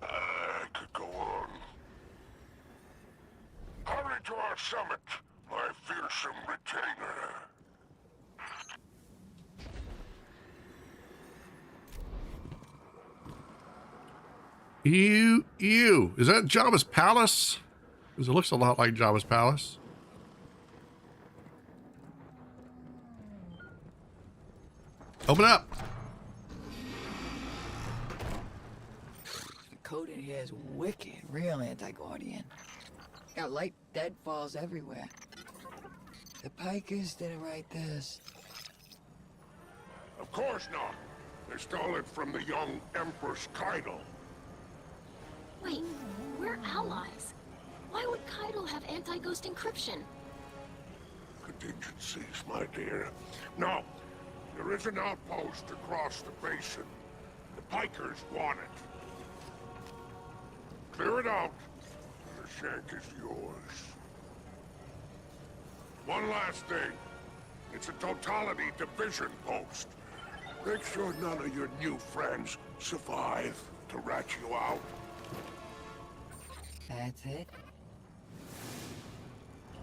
I could go on. Hurry to our summit, my fearsome retainer. Ew. Is that Jabba's palace? Because it looks a lot like Jabba's palace. Open up. The code in here is wicked, real anti-Guardian. Got light deadfalls everywhere. The Pikers didn't write this. Of course not. They stole it from the young Empress Kaido. Wait, we're allies. Why would Kaido have anti-ghost encryption? Contingencies, my dear. No, there is an outpost across the basin. The Pikers want it. Clear it out, and the shank is yours. One last thing. It's a totality division post. Make sure none of your new friends survive to rat you out. That's it.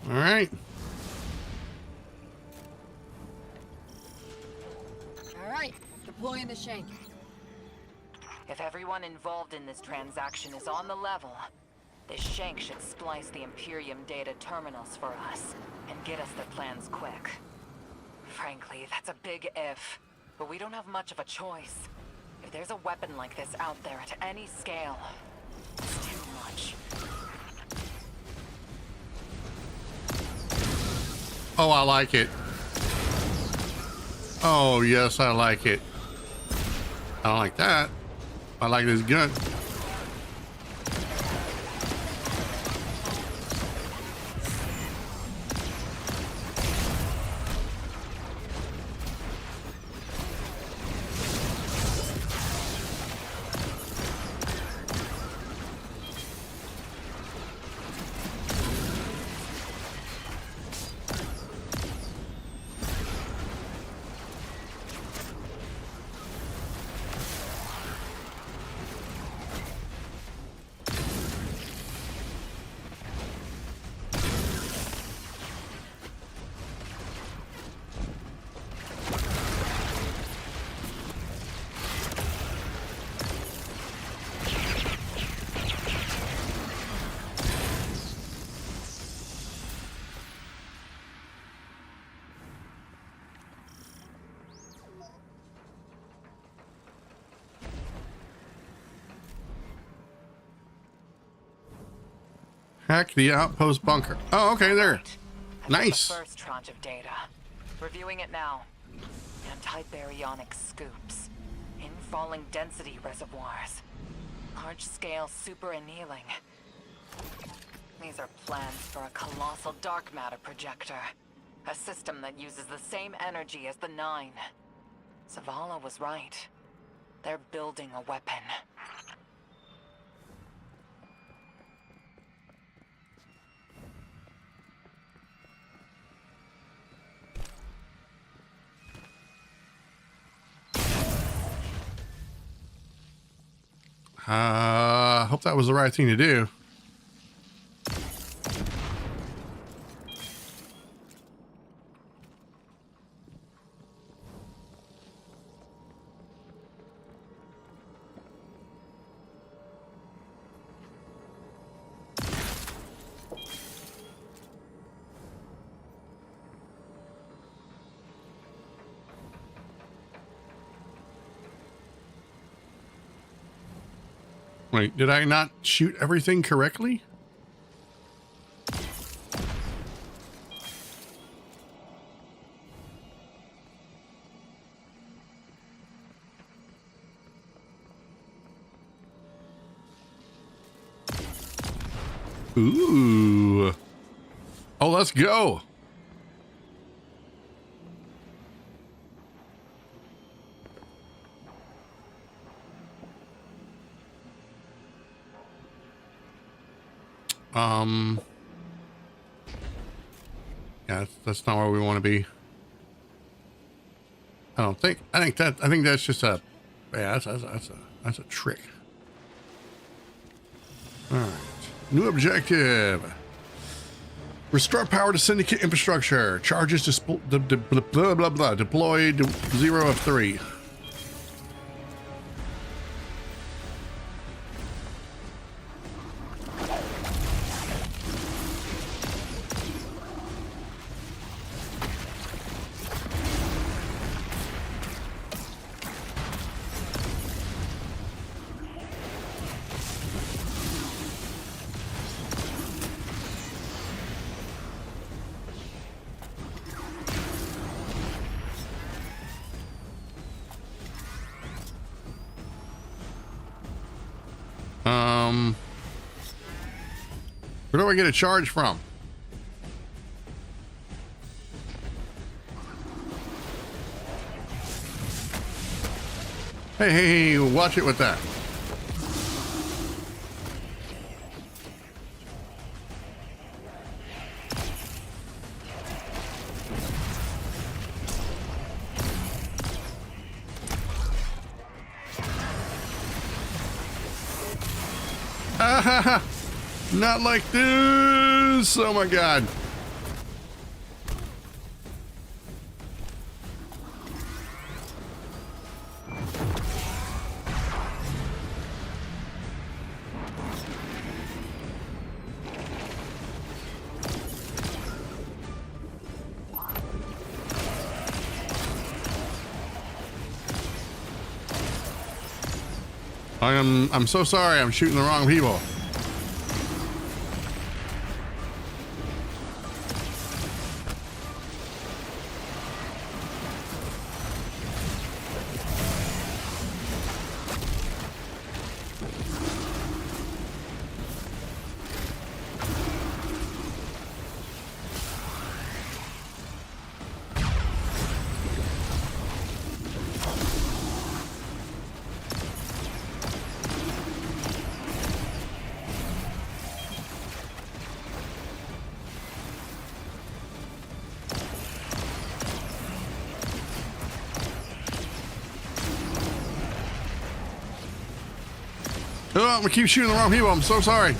All right. All right, deploying the shank. If everyone involved in this transaction is on the level, this shank should splice the Imperium data terminals for us and get us their plans quick. Frankly, that's a big if, but we don't have much of a choice. If there's a weapon like this out there at any scale, it's too much. Oh, I like it. Oh, yes, I like it. I don't like that. I like this gun. Hack the outpost bunker. Oh, okay, there. Nice. The first tranche of data. Reviewing it now. Anti-baryonic scoops. Infalling density reservoirs. Large-scale super annealing. These are plans for a colossal dark matter projector. A system that uses the same energy as the Nine. Zavala was right. They're building a weapon. Hope that was the right thing to do. Wait, did I not shoot everything correctly? Ooh. Oh, let's go. Yeah, that's not where we want to be. I think that's just a, yeah, that's a trick. All right, new objective. Restore power to Syndicate infrastructure. Charges deployed 0 of 3. Where do I get a charge from? Hey, watch it with that. Not like this. Oh my god. I'm so sorry. I'm shooting the wrong people. Oh, I'm gonna keep shooting the wrong people. I'm so sorry.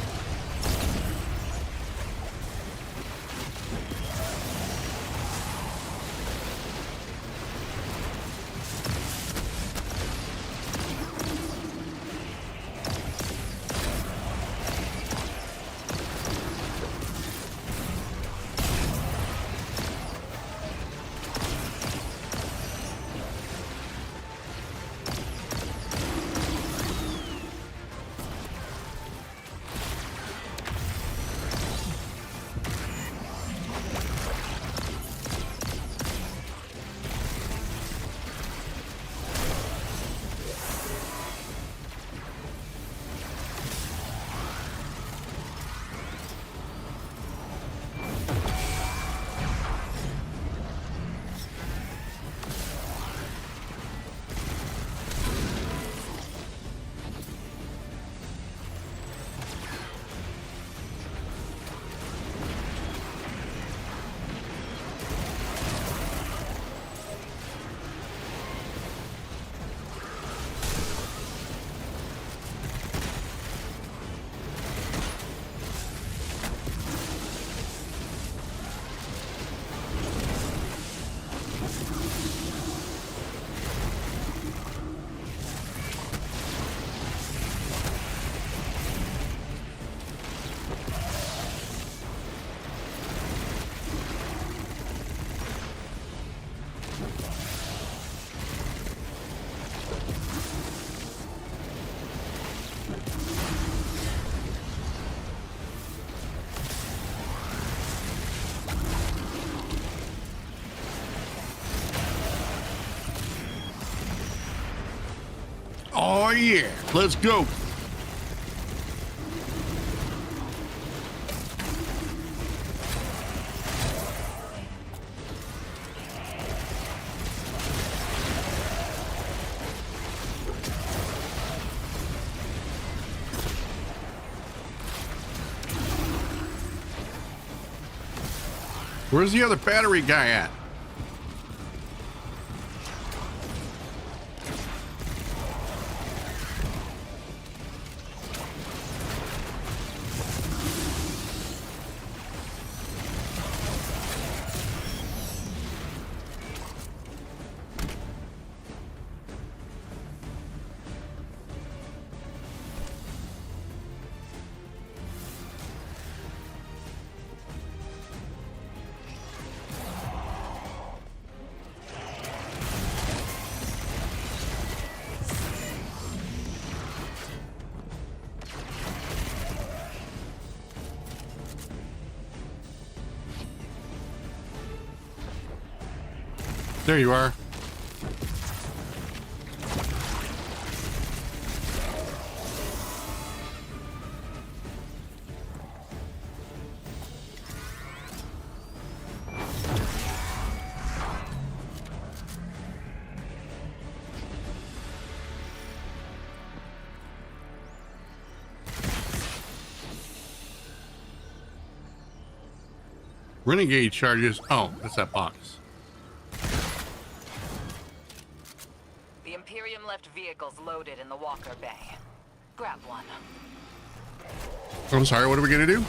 yeah. Let's go. Where's the other battery guy at? There you are. Renegade charges. Oh, that's that box. The Imperium left vehicles loaded in the Walker Bay. Grab one. I'm sorry, what are we gonna do?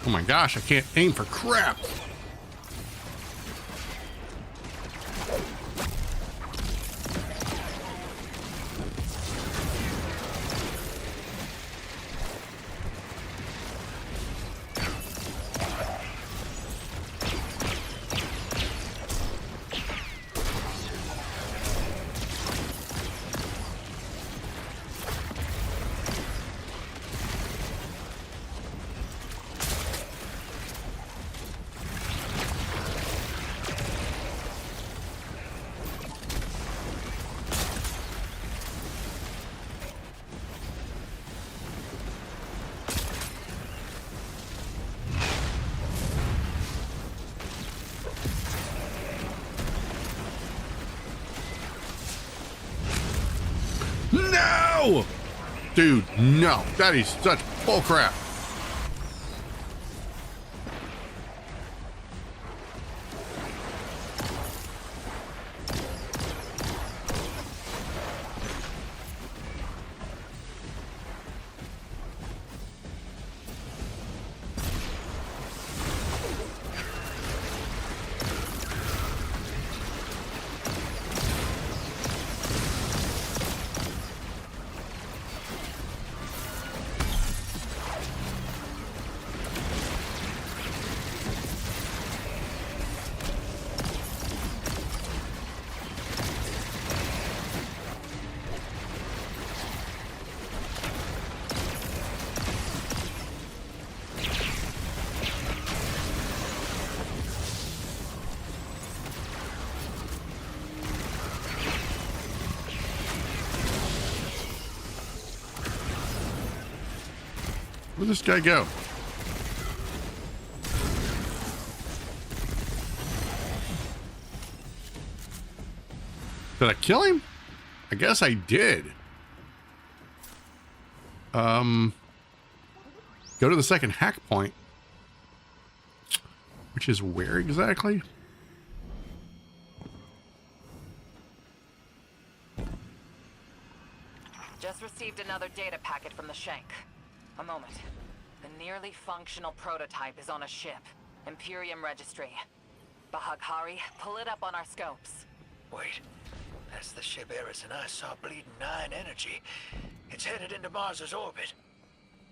Oh my gosh, I can't aim for crap. No! Dude, no. That is such bullcrap. Where'd this guy go? Did I kill him? I guess I did. Go to the second hack point. Which is where exactly? Just received another data packet from the Shank. A moment. The nearly functional prototype is on a ship. Imperium Registry. Bahaghari, pull it up on our scopes. Wait, That's the ship Eris and I saw bleeding 9 energy. It's headed into Mars's orbit.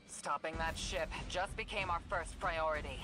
Stopping that ship just became our first priority.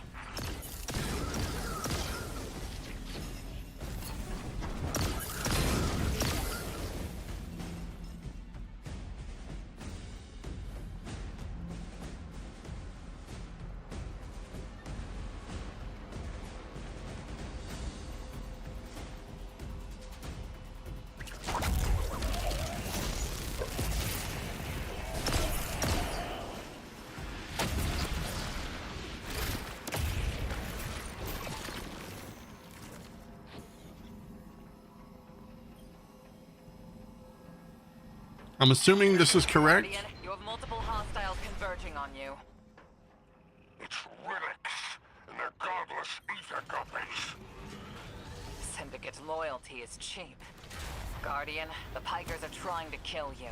I'm assuming this is correct. Guardian, you have multiple hostiles converging on you. It's relics and their godless ether guppies. Syndicate loyalty is cheap. Guardian, the Pikers are trying to kill you.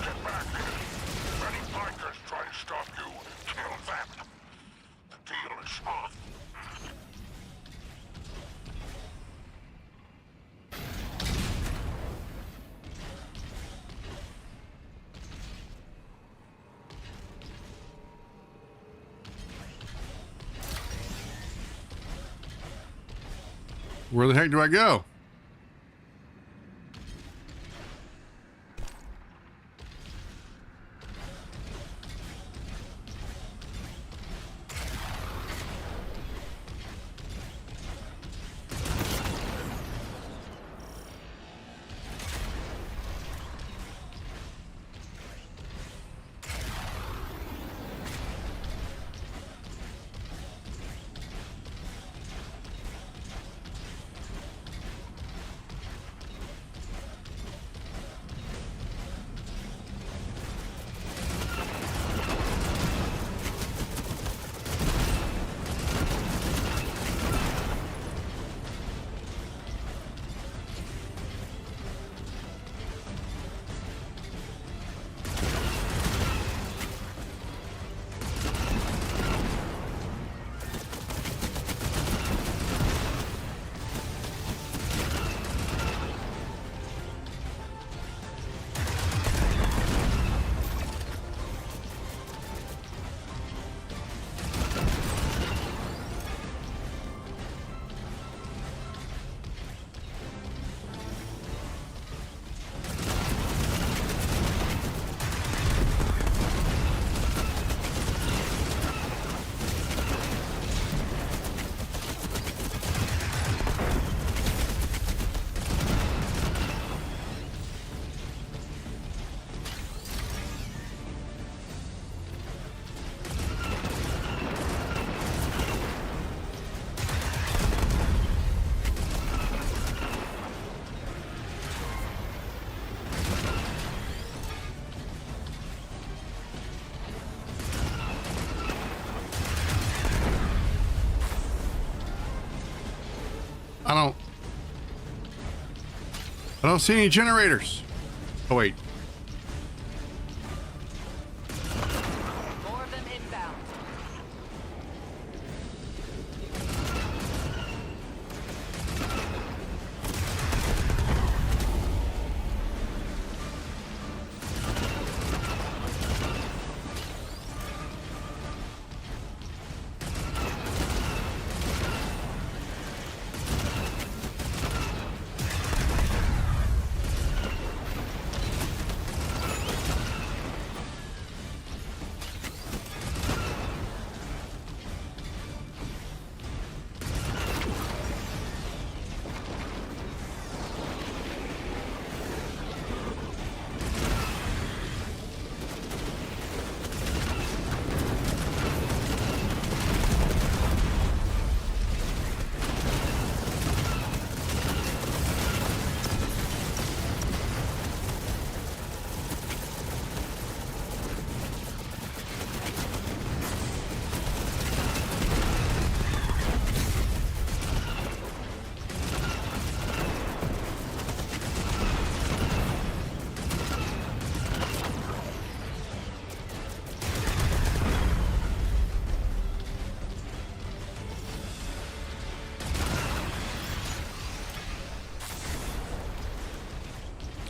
Get back. If any Pikers try to stop you, kill them. The deal is off. Where the heck do I go? I don't see any generators. Oh, wait. More of them inbound.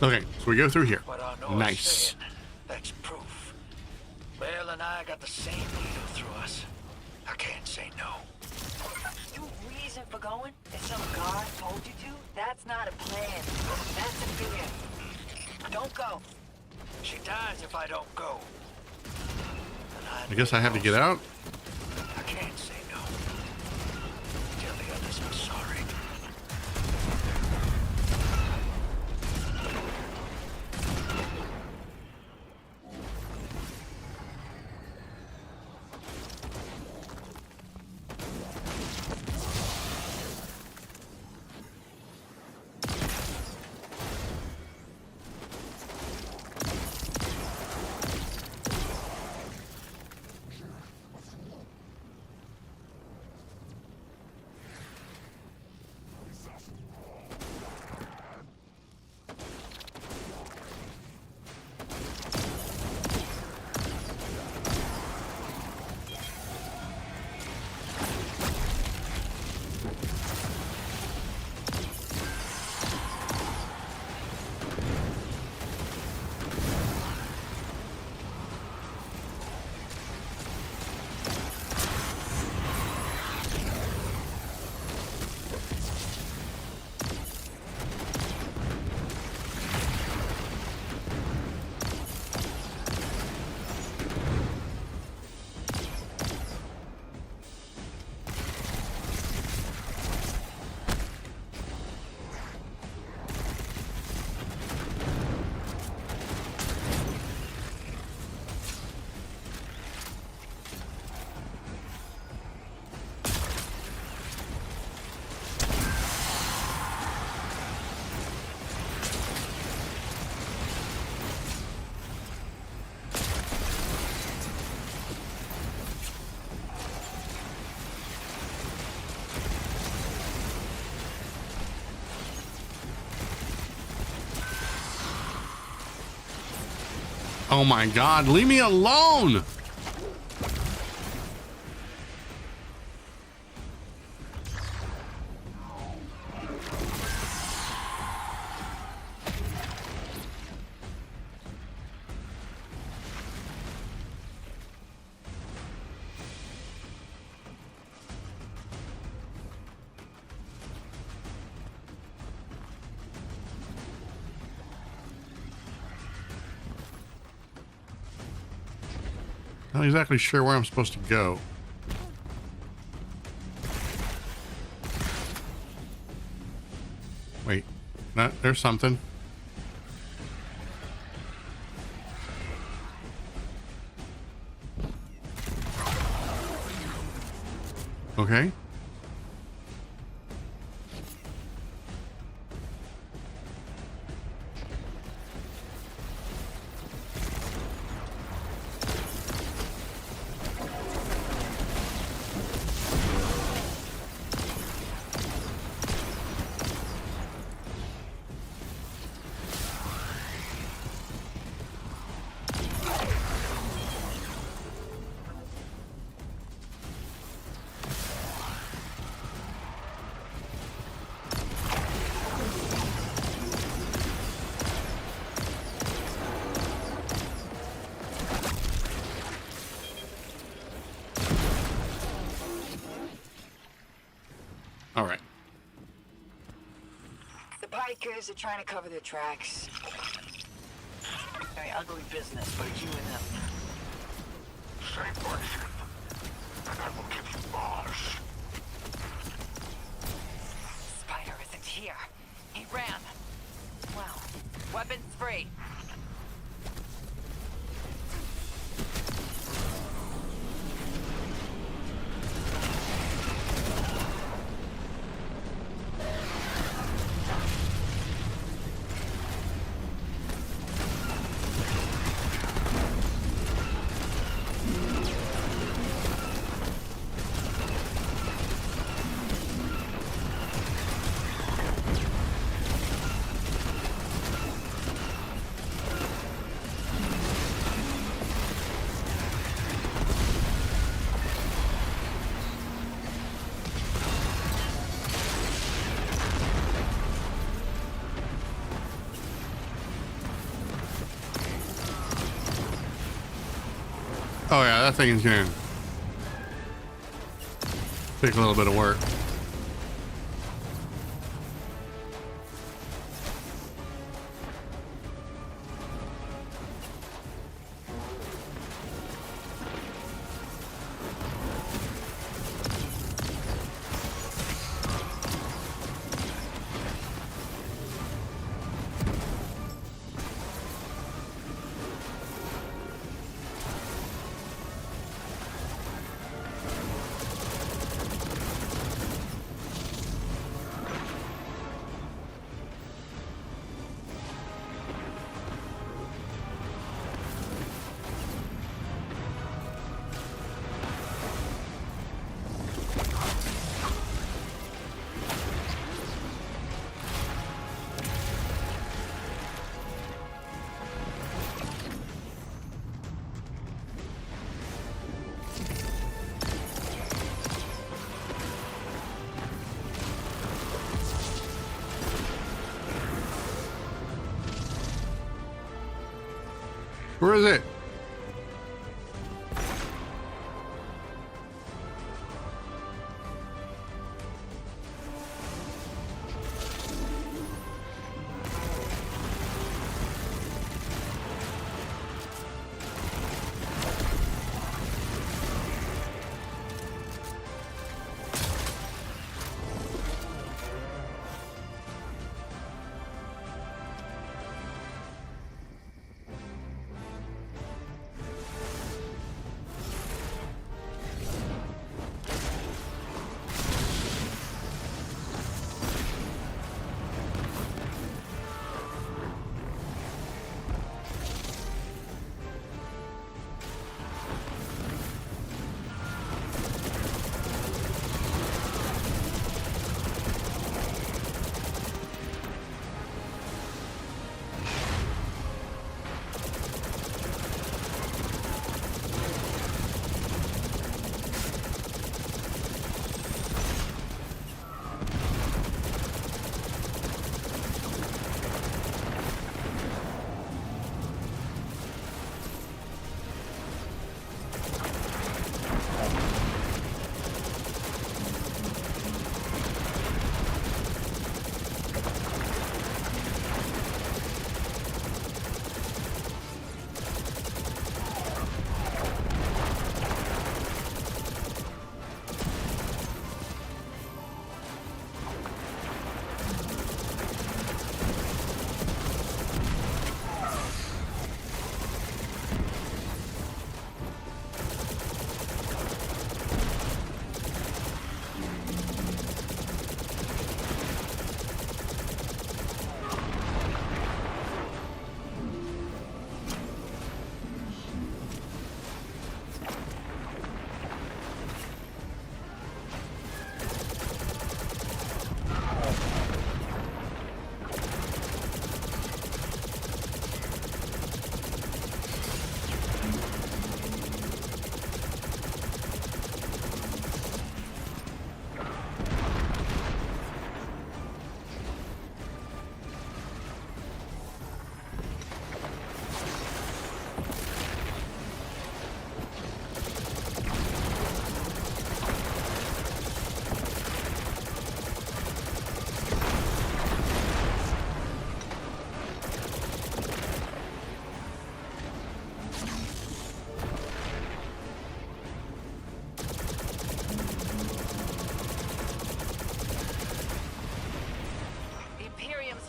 Okay, so we go through here. What I know is Nice. saying, that's proof. Belle and I got the same needle through us. I can't say no. You reason for going? If some guard told you to? That's not a plan. That's a fear. Don't go. She dies if I don't go. And I guess I have to get out. I can't say no. Tell the others I'm sorry. Oh my God, leave me alone. Not exactly sure where I'm supposed to go. Wait, no, there's something. Okay. All right. The Pikers are trying to cover their tracks. Very ugly business, but you and them. Say worship, and I will give you bars. Spider isn't here. He ran. Well, weapons free. Oh yeah, that thing is gonna take a little bit of work. Where is it?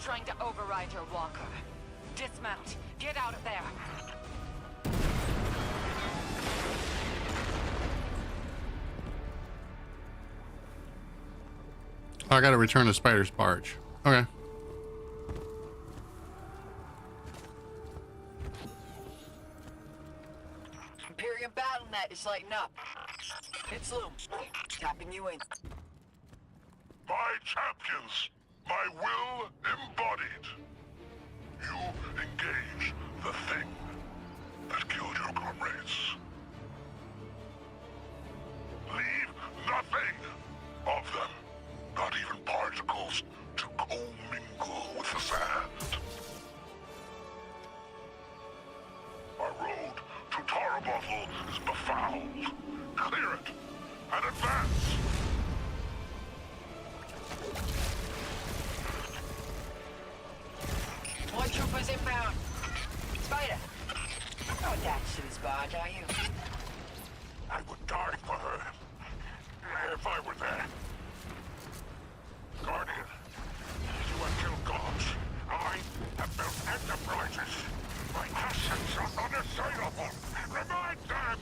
Trying to override your walker. Dismount. Get out of there. Oh, I gotta return the spider's barge. Okay. Imperium BattleNet is lighting up. It's Loom. Tapping you in. My champions, my will embodied. You engage the thing that killed your comrades. Leave nothing of them, not even particles, to commingle with the sand. Our road to Tarabor bottle is befouled. Clear it and advance. More troopers inbound. Spider, not attached to this barge, are you? I would die for her if I were there. Guardian, you have killed gods. I have built enterprises. My assets are unassailable. Remind them!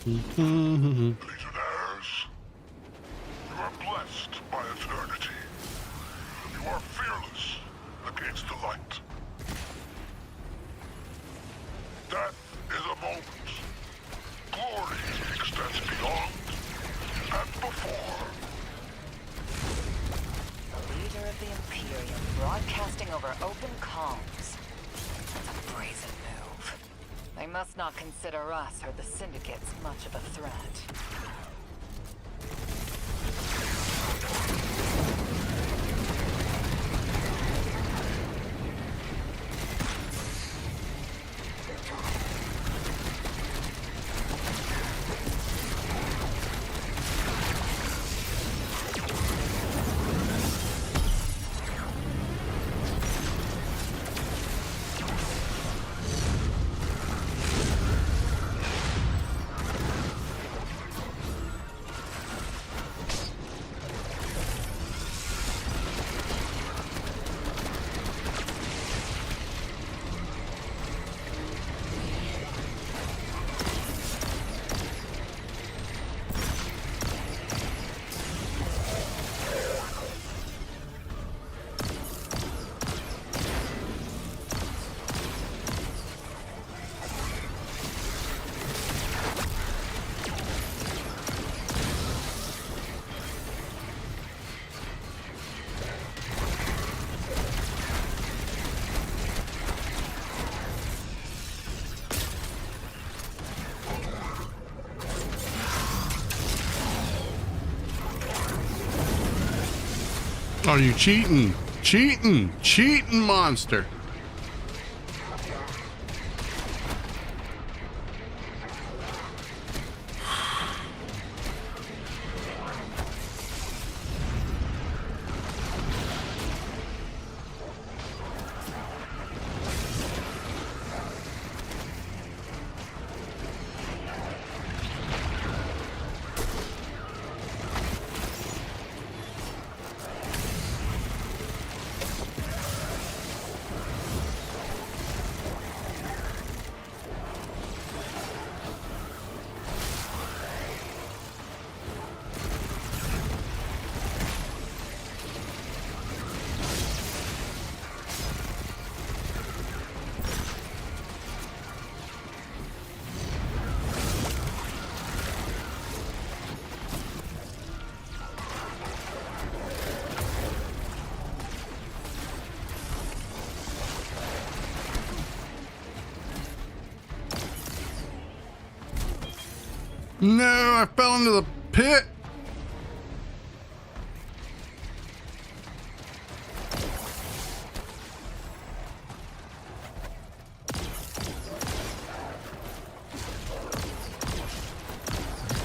Legionnaires, you are blessed by eternity. You are fearless against the light. Death is a moment. Glory extends beyond and before. The leader of the Imperium broadcasting over open comms. That's a brazen move. They must not consider us or the Syndicates much of a threat. Are you cheating? Cheating! Cheating monster! No, I fell into the pit.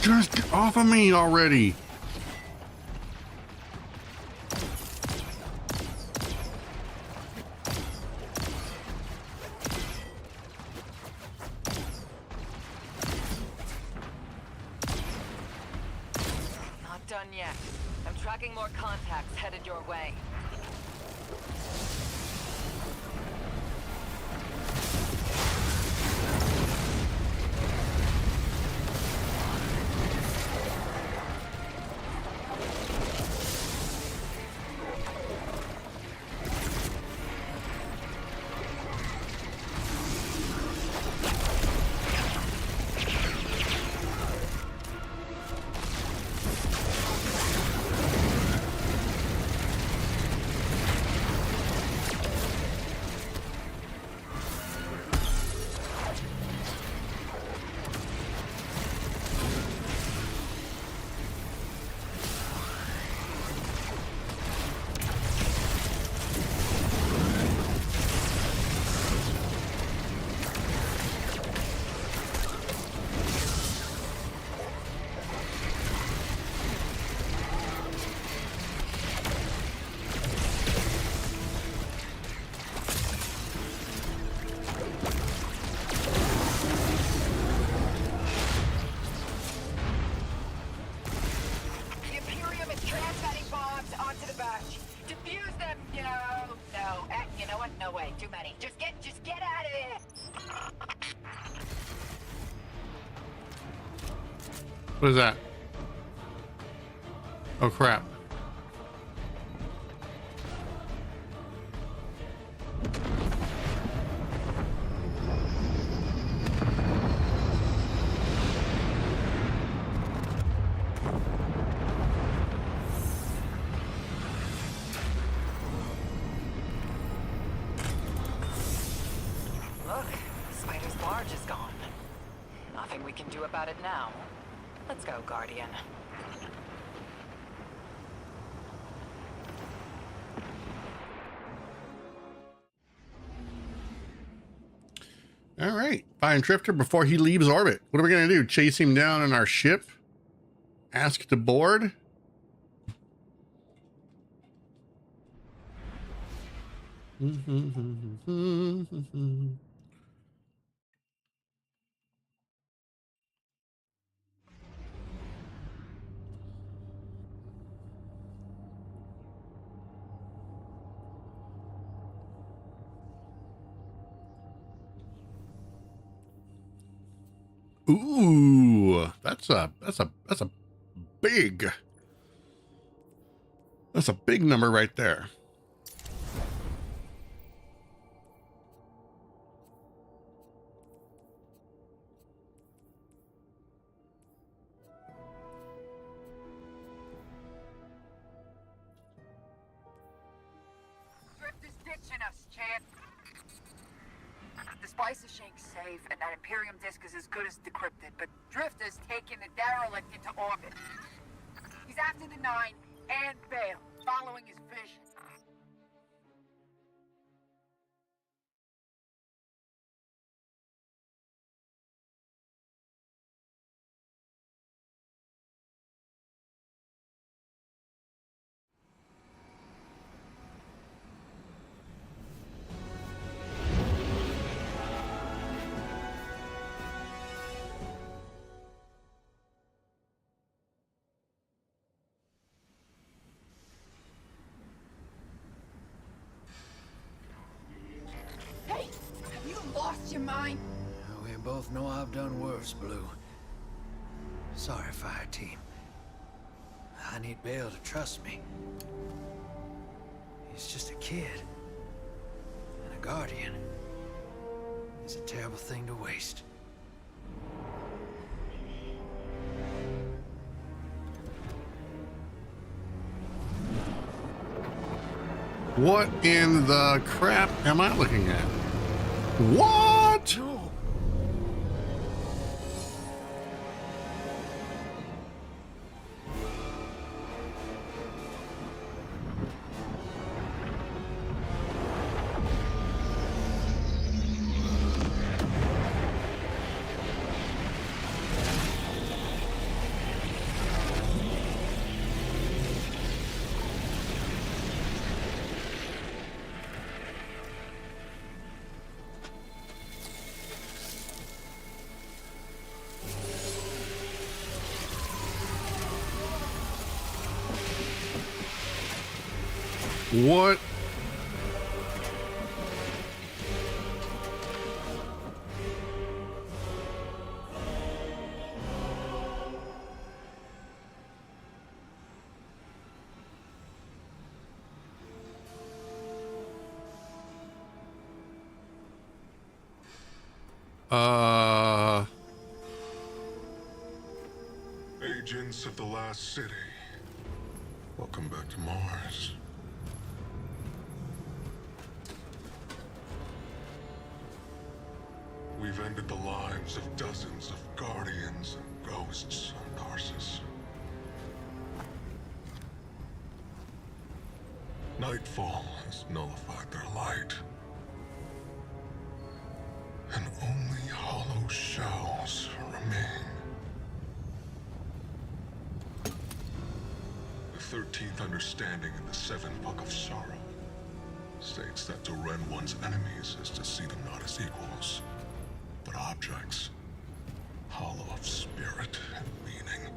Just get off of me already. Done yet. I'm tracking more contacts headed your way. No way, too many. Just get out of here! What is that? Oh crap. Look, Spider's barge is gone. Nothing we can do about it now. Let's go, Guardian. All right, find Drifter before he leaves orbit. What are we gonna do? Chase him down in our ship? Ask to board? Ooh, that's a big number right there. Drifter's ditching us, Chad. The Spicer Shank's safe, and that Imperium disk is as good as decrypted, but Drifter's taking the derelict into orbit. He's after the Nine and Bale, following his vision. Hey, have you lost your mind? We both know I've done worse, Blue. Sorry, Fire Team. I need Bale to trust me. He's just a kid. And a Guardian. It's a terrible thing to waste. What in the crap am I looking at? What? No. What? Agents of the Last City. Welcome back to Mars. We've ended the lives of dozens of Guardians and Ghosts on Tarsus. Nightfall has nullified their light. And only hollow shells remain. The 13th understanding in the Seventh Book of Sorrow states that to rend one's enemies is to see them not as equals, but objects, hollow of spirit and meaning.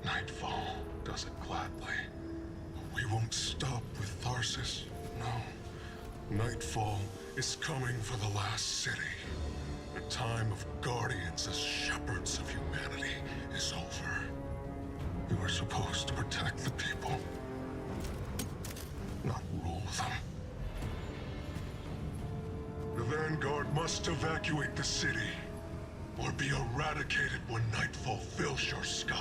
Nightfall does it gladly. We won't stop with Tarsus, no. Nightfall is coming for the last city. The time of guardians as shepherds of humanity is over. We were supposed to protect the people, not rule them. The Vanguard must evacuate the city, or be eradicated when nightfall fills your sky.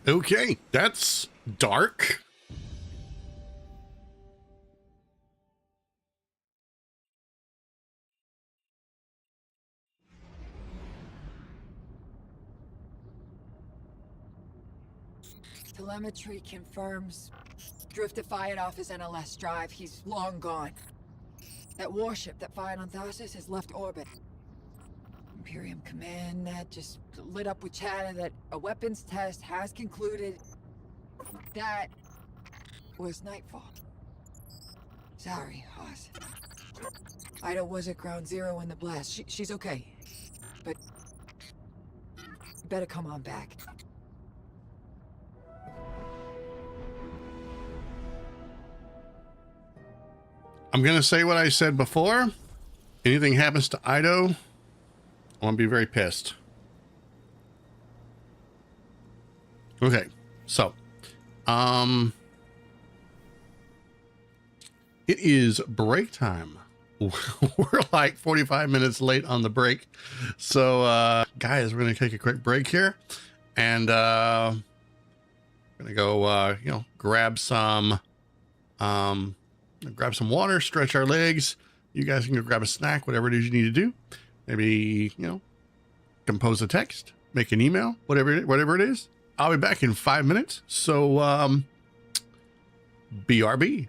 Okay, that's dark. Telemetry confirms Drifter fired off his NLS drive. He's long gone. That warship that fired on Tharsis has left orbit. Imperium Command net just lit up with chatter that a weapons test has concluded. That was Nightfall. Sorry, Hoss. Ida was at ground zero in the blast. She's okay. But you better come on back. I'm going to say what I said before. Anything happens to Ido, I'm going to be very pissed. Okay, so, it is break time. We're like 45 minutes late on the break. So, guys, we're going to take a quick break here. And, going to go, grab some water, stretch our legs. You guys can go grab a snack, whatever it is you need to do. Maybe, compose a text, make an email, whatever it is. I'll be back in 5 minutes. So, BRB.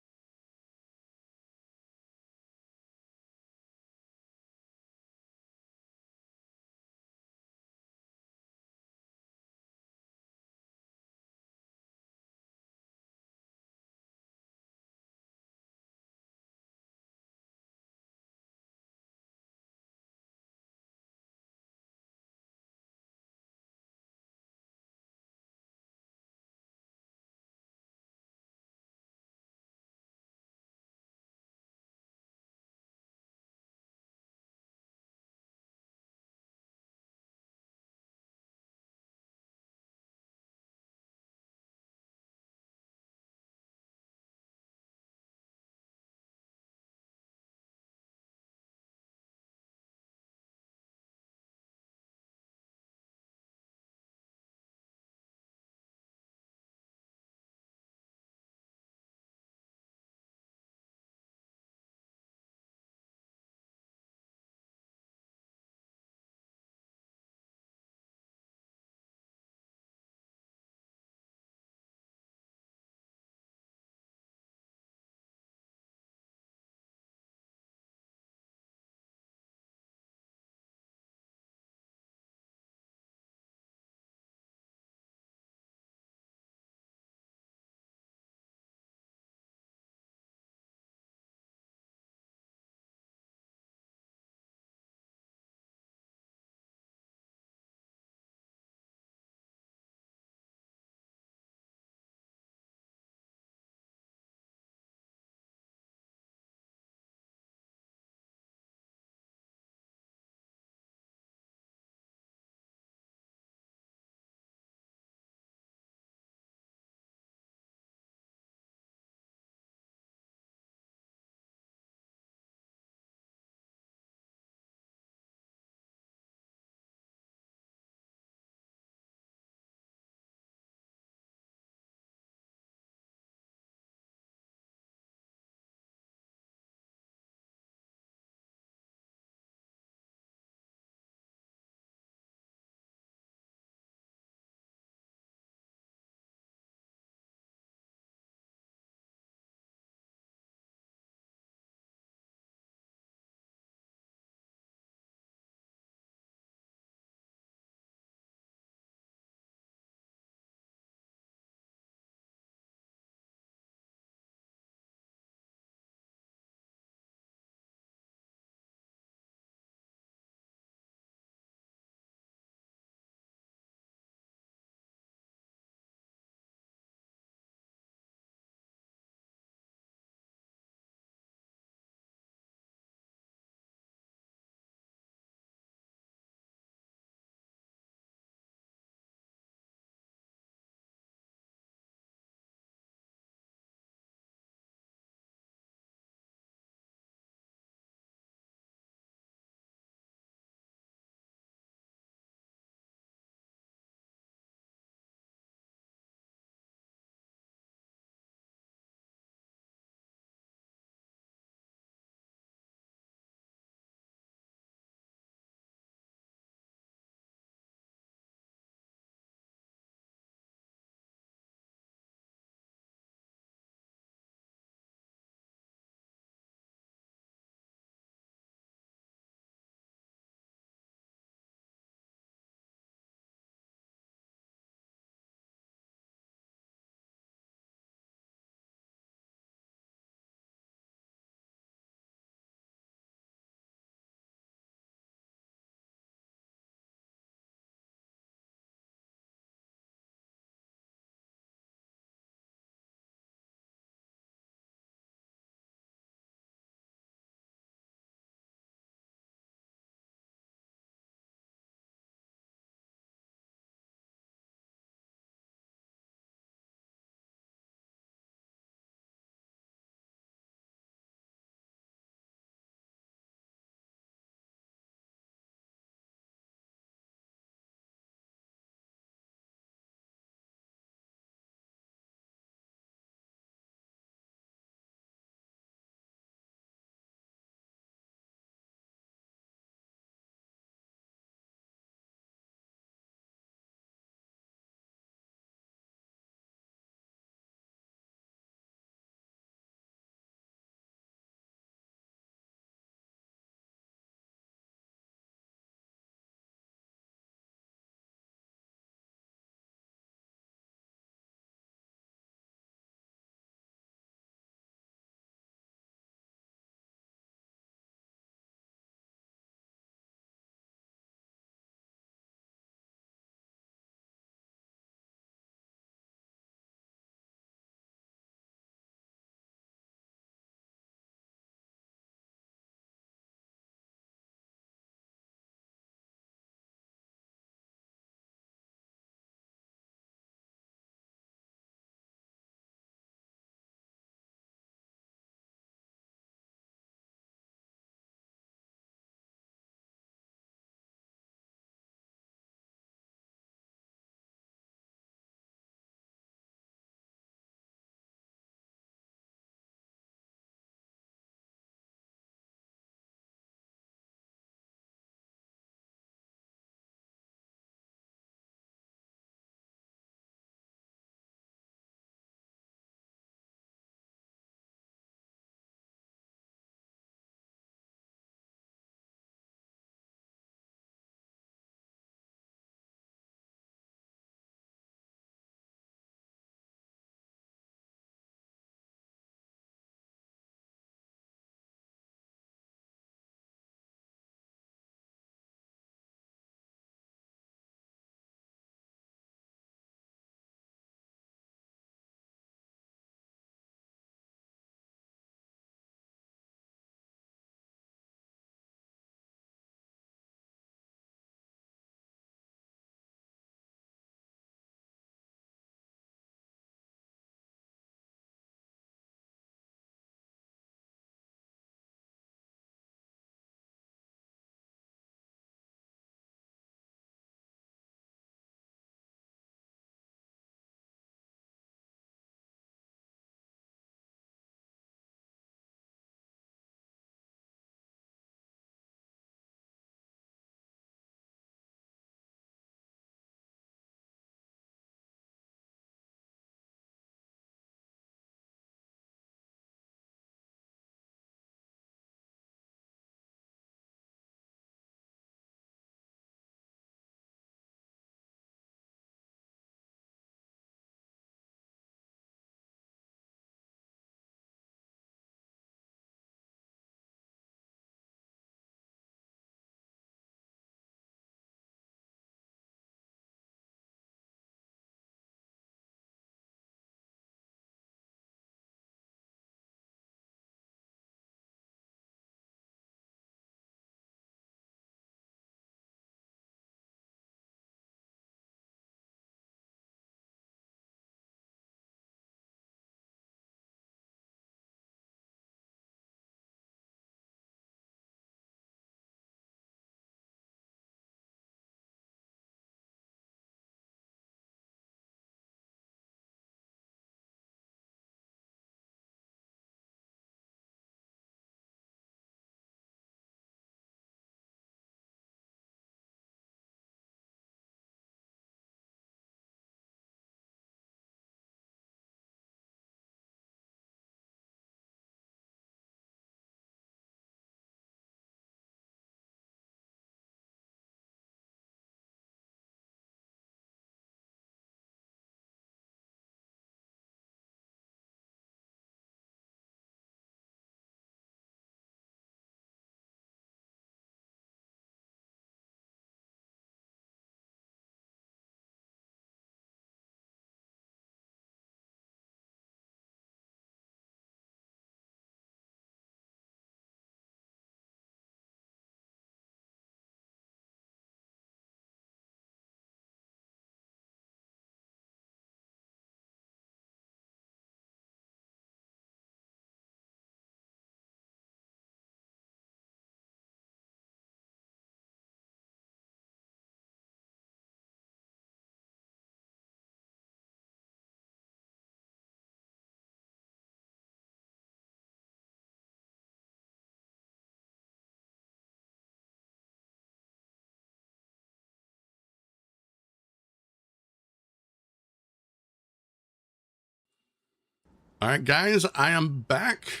All right, guys, I am back.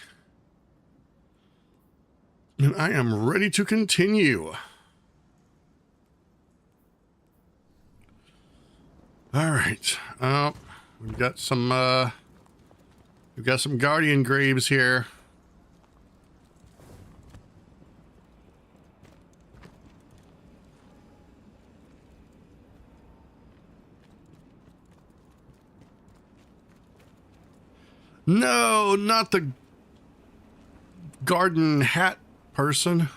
And I am ready to continue. All right. We've got some guardian graves here. No, not the garden hat person.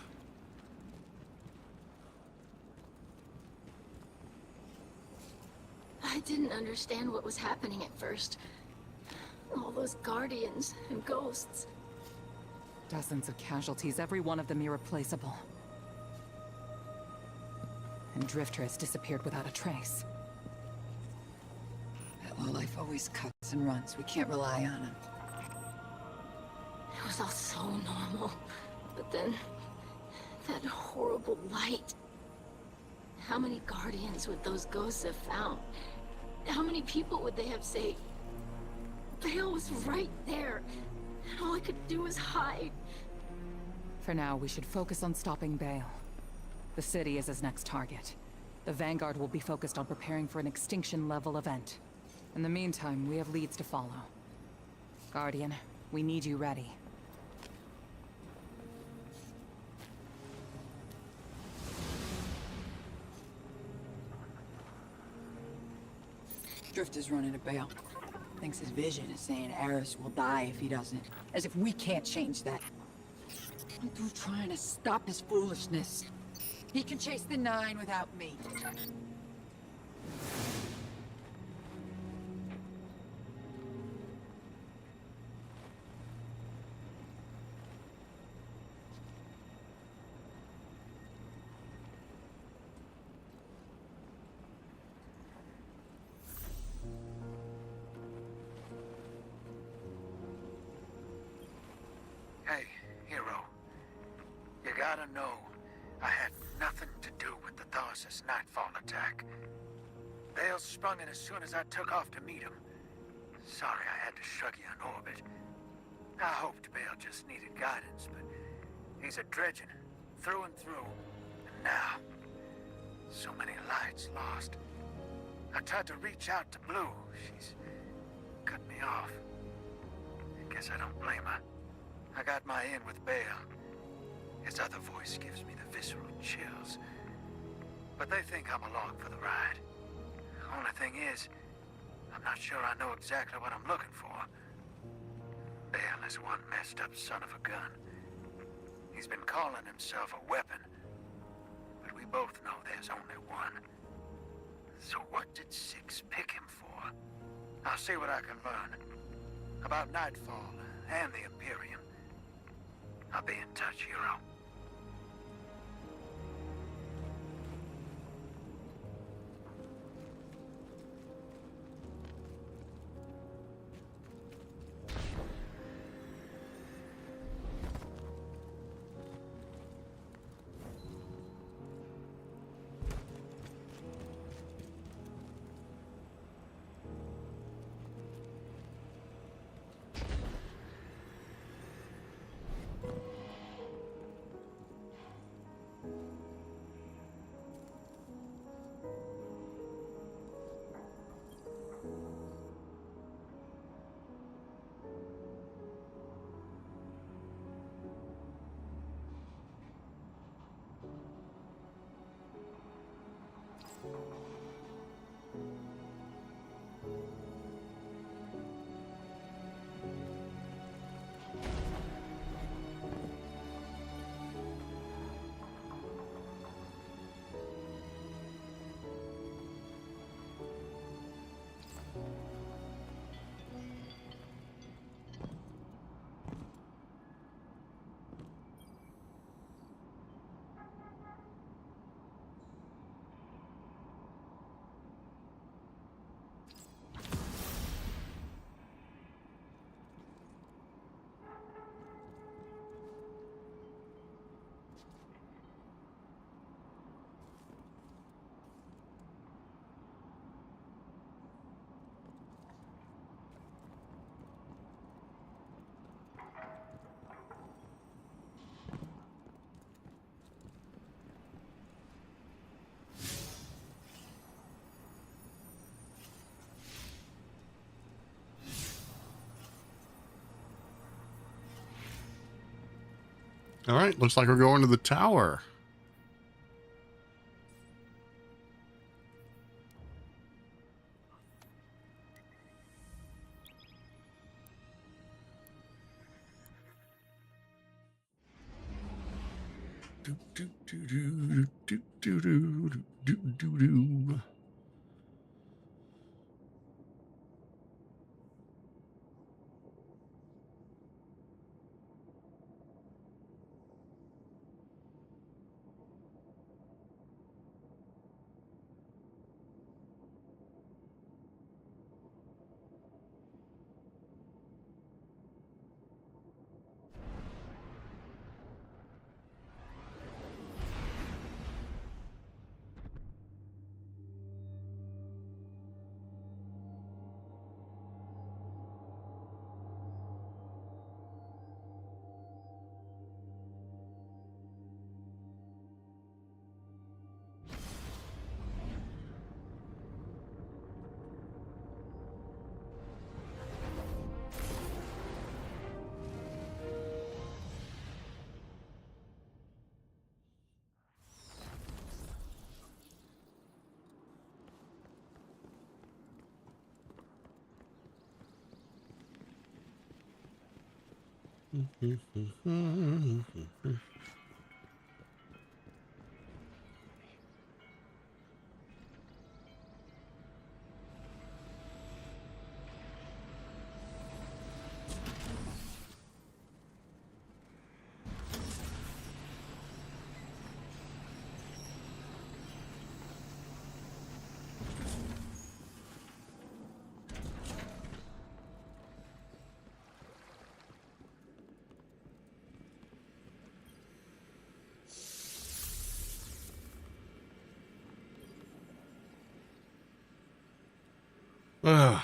I didn't understand what was happening at first. All those guardians and ghosts. Dozens of casualties, every one of them irreplaceable. And Drifter has disappeared without a trace. That lowlife always cuts and runs. We can't rely on him. It was all so normal. But then, that horrible light. How many guardians would those ghosts have found? How many people would they have saved? Bale was right there, and all I could do was hide. For now, we should focus on stopping Bale. The city is his next target. The Vanguard will be focused on preparing for an extinction-level event. In the meantime, we have leads to follow. Guardian, we need you ready. Drifter's running a Bale. Thinks his vision is saying Aris will die if he doesn't. As if we can't change that. I'm through trying to stop his foolishness. He can chase the 9 without me. Hey, hero. You gotta know, I had nothing to do with the Tharsis Nightfall attack. Bale sprung it as soon as I took off to meet him. Sorry I had to shrug you in orbit. I hoped Bale just needed guidance, but he's a dredgen, through and through. And now, so many lights lost. I tried to reach out to Blue. She's cut me off. I guess I don't blame her. I got my in with Bale. His other voice gives me the visceral chills. But they think I'm along for the ride. Only thing is, I'm not sure I know exactly what I'm looking for. Bale is one messed up son of a gun. He's been calling himself a weapon. But we both know there's only one. So what did Six pick him for? I'll see what I can learn. About Nightfall and the Imperium. I'll be in touch, hero. All right, looks like we're going to the tower. Do, do, do, do, do, do, do, do, do, do.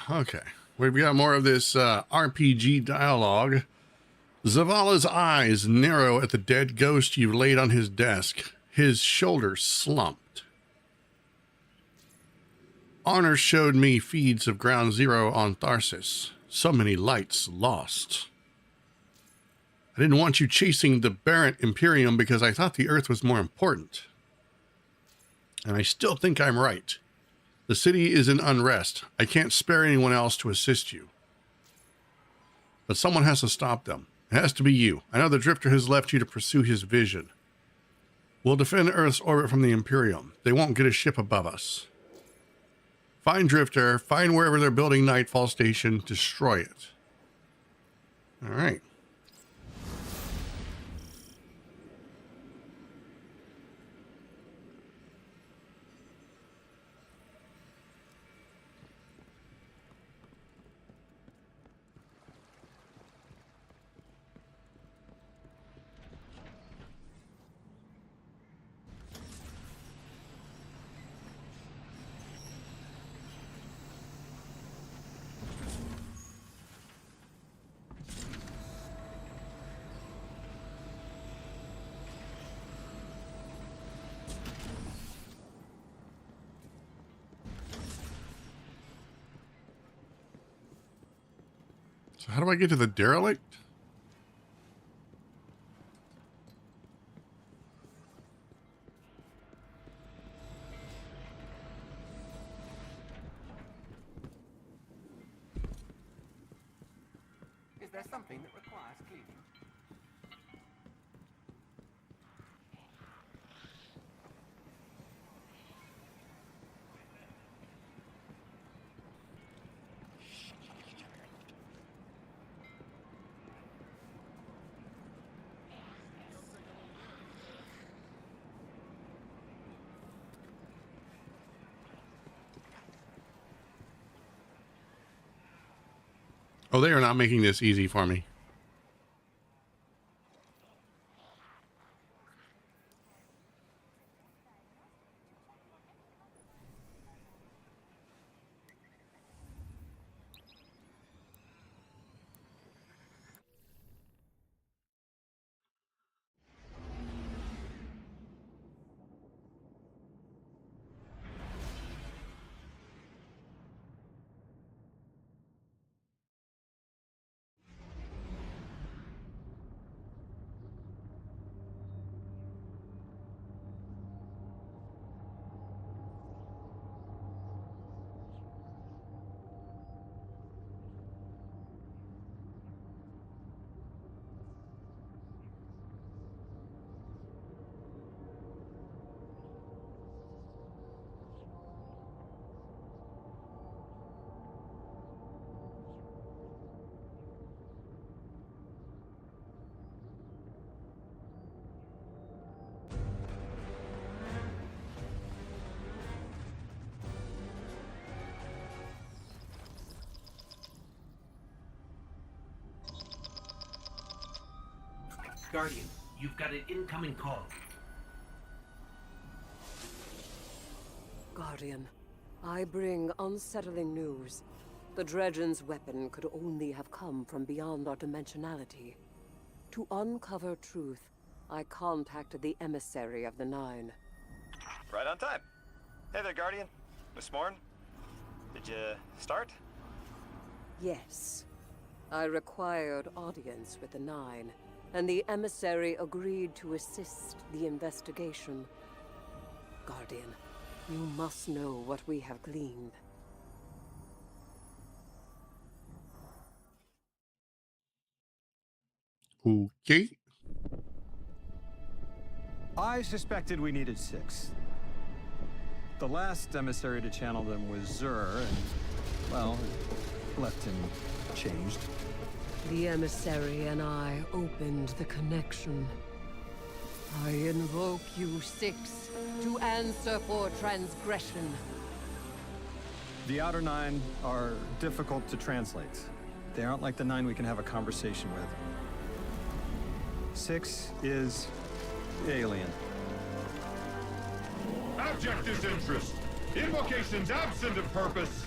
Okay, we've got more of this RPG dialogue. Zavala's eyes narrow at the dead ghost you laid on his desk. His shoulders slumped. Honor showed me feeds of Ground Zero on Tharsis. So many lights lost. I didn't want you chasing the Barrent Imperium because I thought the Earth was more important. And I still think I'm right. The city is in unrest. I can't spare anyone else to assist you. But someone has to stop them. It has to be you. I know the Drifter has left you to pursue his vision. We'll defend Earth's orbit from the Imperium. They won't get a ship above us. Find Drifter. Find wherever they're building Nightfall Station. Destroy it. All right. So how do I get to the derelict? Is there something that requires cleaning? Oh, they are not making this easy for me. Guardian, you've got an incoming call. Guardian, I bring unsettling news. The Dredgen's weapon could only have come from beyond our dimensionality. To uncover truth, I contacted the emissary of the Nine. Right on time. Hey there, Guardian. Miss Morn. Did you start? Yes. I required audience with the Nine, and the emissary agreed to assist the investigation. Guardian, you must know what we have gleaned. Okay. I suspected we needed 6. The last emissary to channel them was Zur, and, well, left him changed. The emissary and I opened the connection. I invoke you 6 to answer for transgression. The Outer 9 are difficult to translate. They aren't like the 9 we can have a conversation with. 6 is alien. Abject is interest. Invocations absent of purpose.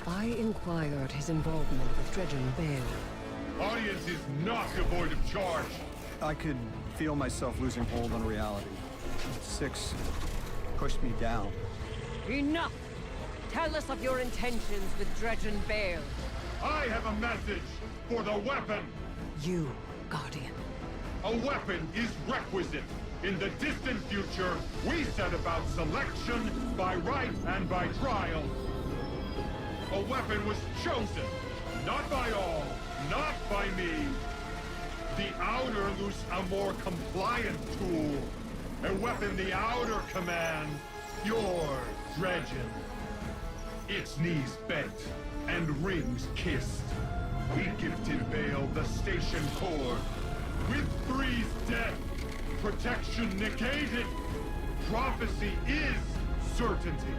I inquired his involvement with Dredgen Bale. Audience is not devoid of charge. I could feel myself losing hold on reality. 6 pushed me down. Enough! Tell us of your intentions with Dredgen Bale. I have a message for the weapon. You, Guardian. A weapon is requisite. In the distant future, we set about selection by right and by trial. A weapon was chosen, not by all, not by me. The Outer loose a more compliant tool. A weapon the Outer command, your Dredgen. Its knees bent and rings kissed. We gifted Bale the station core. With Three's death, protection negated. Prophecy is certainty.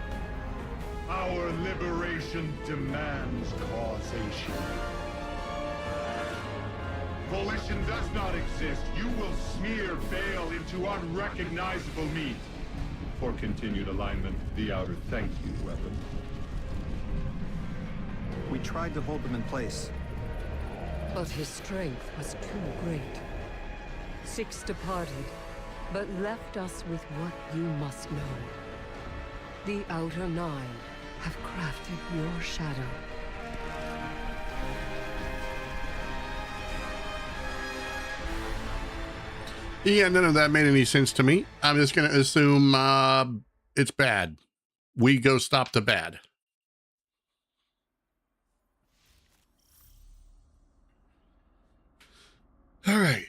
Our liberation demands causation. Volition does not exist. You will smear Bale into unrecognizable meat. For continued alignment, the Outer thank you, weapon. We tried to hold them in place. But his strength was too great. 6 departed, but left us with what you must know. The Outer 9 have crafted your shadow. Yeah, none of that made any sense to me. I'm just going to assume it's bad. We go stop the bad. All right.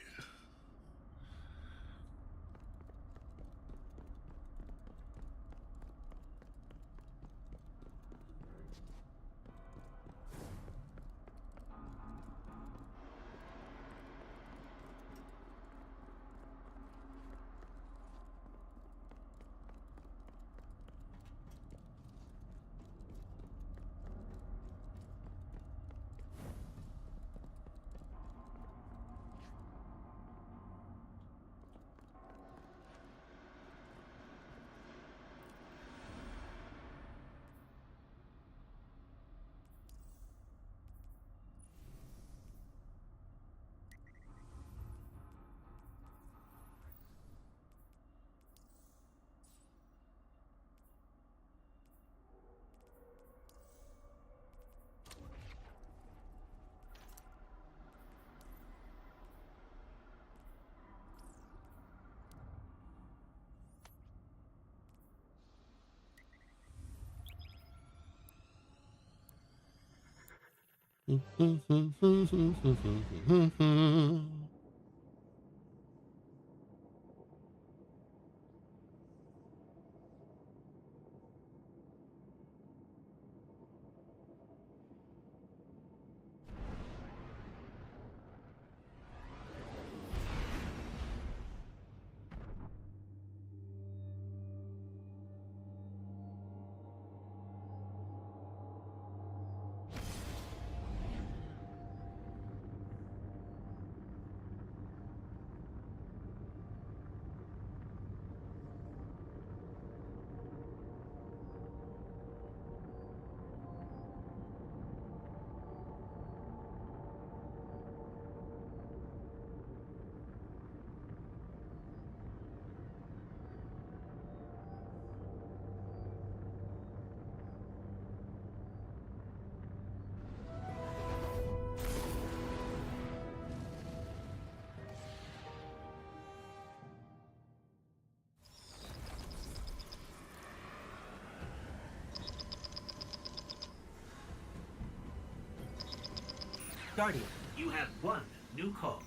Guardian, you have one new call.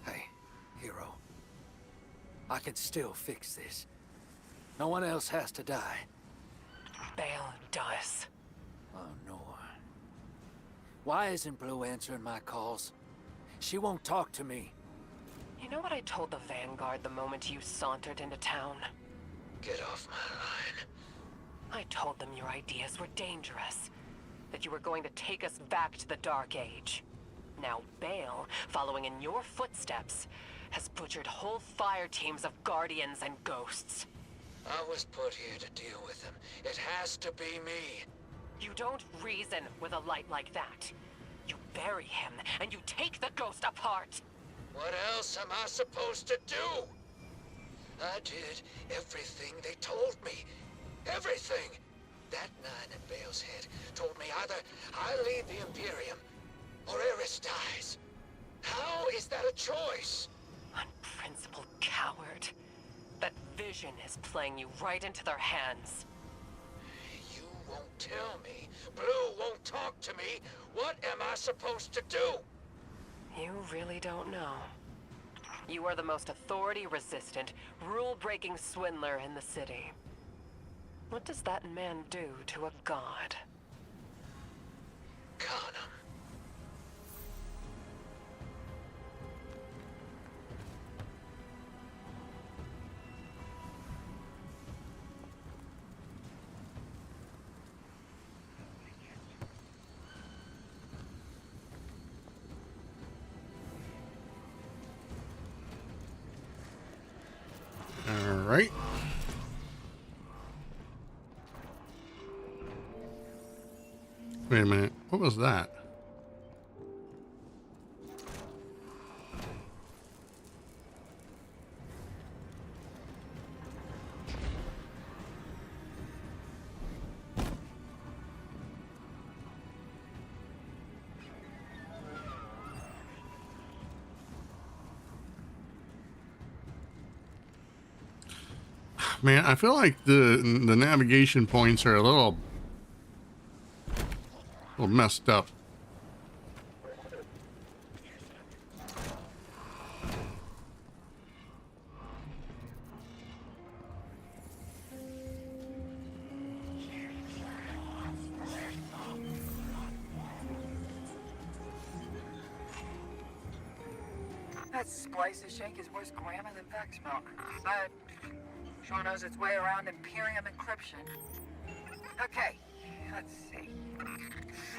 Hey, Hero. I can still fix this. No one else has to die. Bale does. Oh, no. Why isn't Blue answering my calls? She won't talk to me. You know what I told the Vanguard the moment you sauntered into town? Get off my line. I told them your ideas were dangerous. That you were going to take us back to the Dark Age. Now Bale, following in your footsteps, has butchered whole fire teams of Guardians and Ghosts. I was put here to deal with him. It has to be me. You don't reason with a light like that. You bury him, and you take the Ghost apart. What else am I supposed to do? I did everything they told me. Everything! That nine in Bale's head told me either I lead the Imperium, or Eris dies. How is that a choice? Unprincipled coward. That vision is playing you right into their hands. You won't tell me. Blue won't talk to me. What am I supposed to do? You really don't know. You are the most authority-resistant, rule-breaking swindler in the city. What does that man do to a god? Con him. All right. Wait a minute. What was that? Man, I feel like the navigation points are a little messed up. That splicer shank is worse grammar than Vex milk. But sure knows its way around Imperium encryption. Okay, let's see.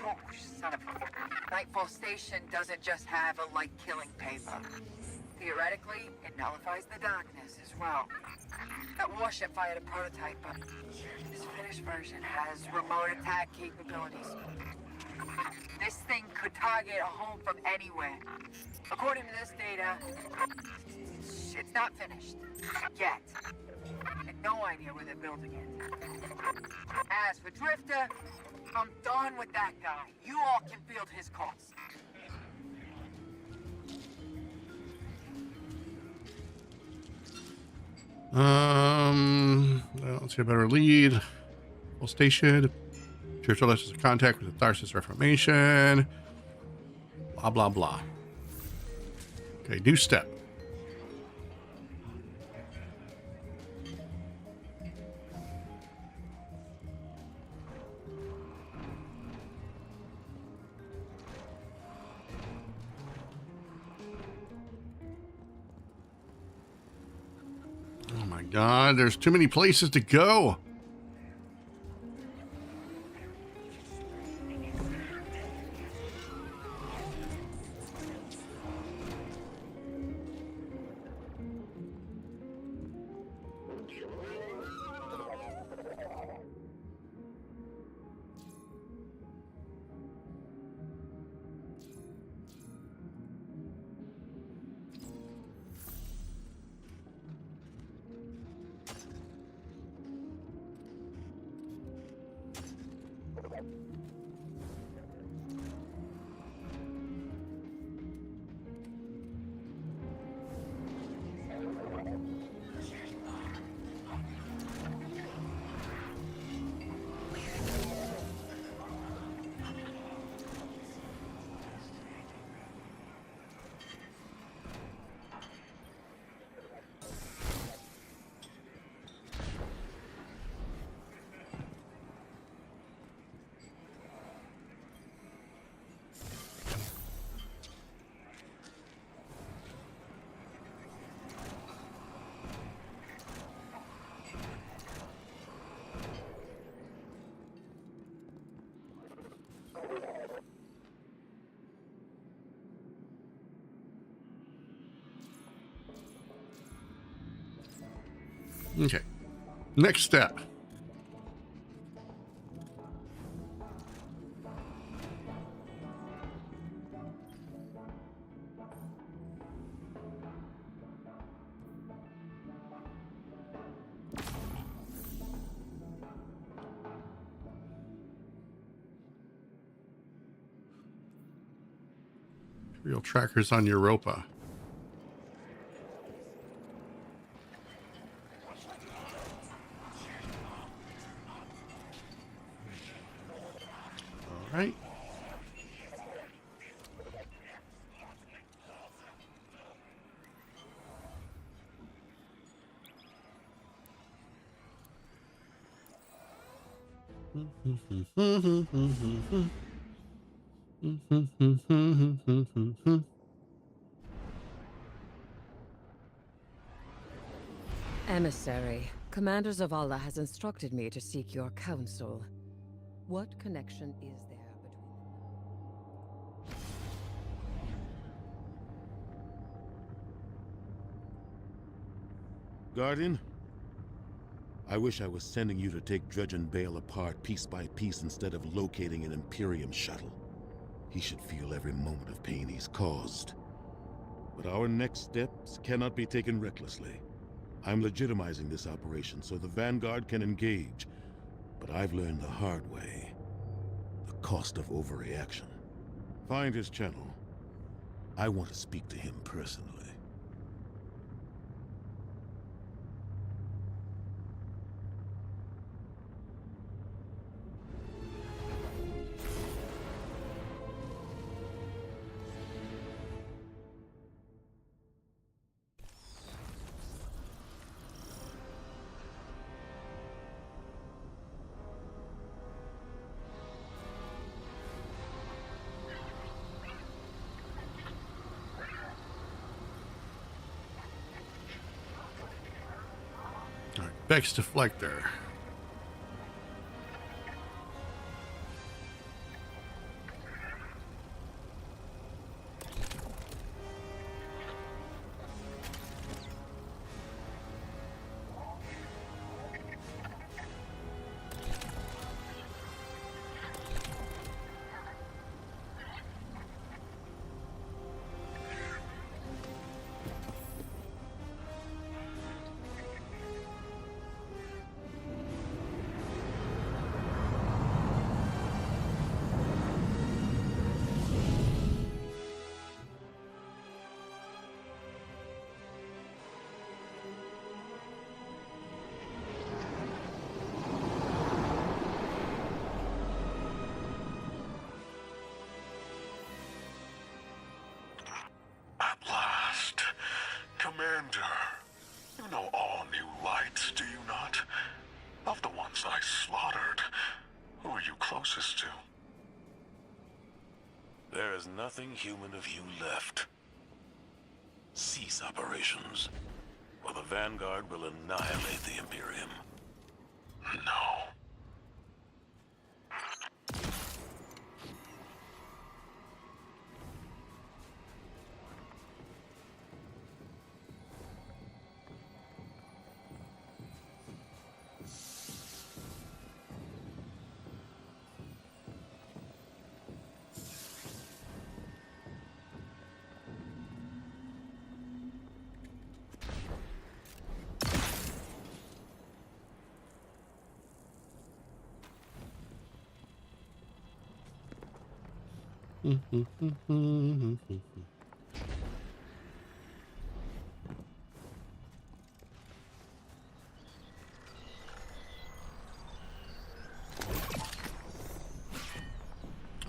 Oh, son of a... Nightfall Station doesn't just have a light-killing payload. Theoretically, it nullifies the darkness as well. That warship fired a prototype, but this finished version has remote attack capabilities. This thing could target a home from anywhere. According to this data, it's not finished. Yet. And no idea where they're building it. As for Drifter, I'm done with that guy. You all can field his calls. Let's get a better lead. Full station. Churchill left us in contact with the Tharsis Reformation. Blah, blah, blah. Okay, new step. Oh my God, there's too many places to go. Okay. Next step. Real trackers on Europa. All right. Emissary, Commander Zavala has instructed me to seek your counsel. What connection is there between... Guardian? I wish I was sending you to take Dredge and Bale apart piece by piece instead of locating an Imperium shuttle. He should feel every moment of pain he's caused. But our next steps cannot be taken recklessly. I'm legitimizing this operation so the Vanguard can engage, but I've learned the hard way. The cost of overreaction. Find his channel. I want to speak to him personally. Vex deflector. Commander, you know all new lights, do you not? Of the ones I slaughtered, who are you closest to? There is nothing human of you left. Cease operations, or the Vanguard will annihilate the Imperium. No.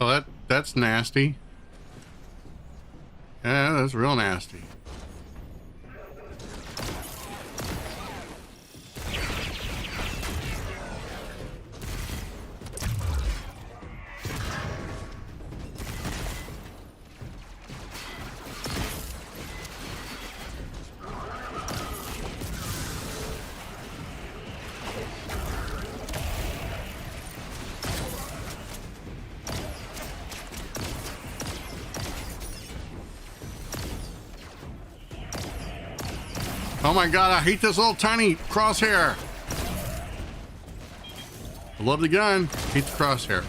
Oh, that's nasty. Yeah, that's real nasty. Oh my god, I hate this little tiny crosshair. I love the gun, hate the crosshair.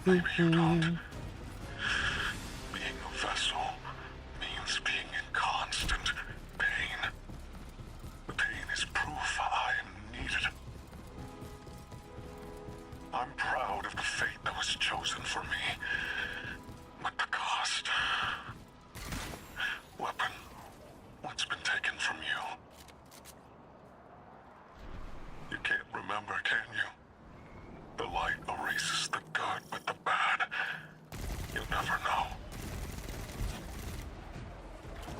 Maybe you don't. Being a vessel means being in constant pain. The pain is proof I am needed. I'm proud of the fate that was chosen for me. But the cost... Weapon, what's been taken from you? You can't remember, can you? The light erases the good with the bad. You never know.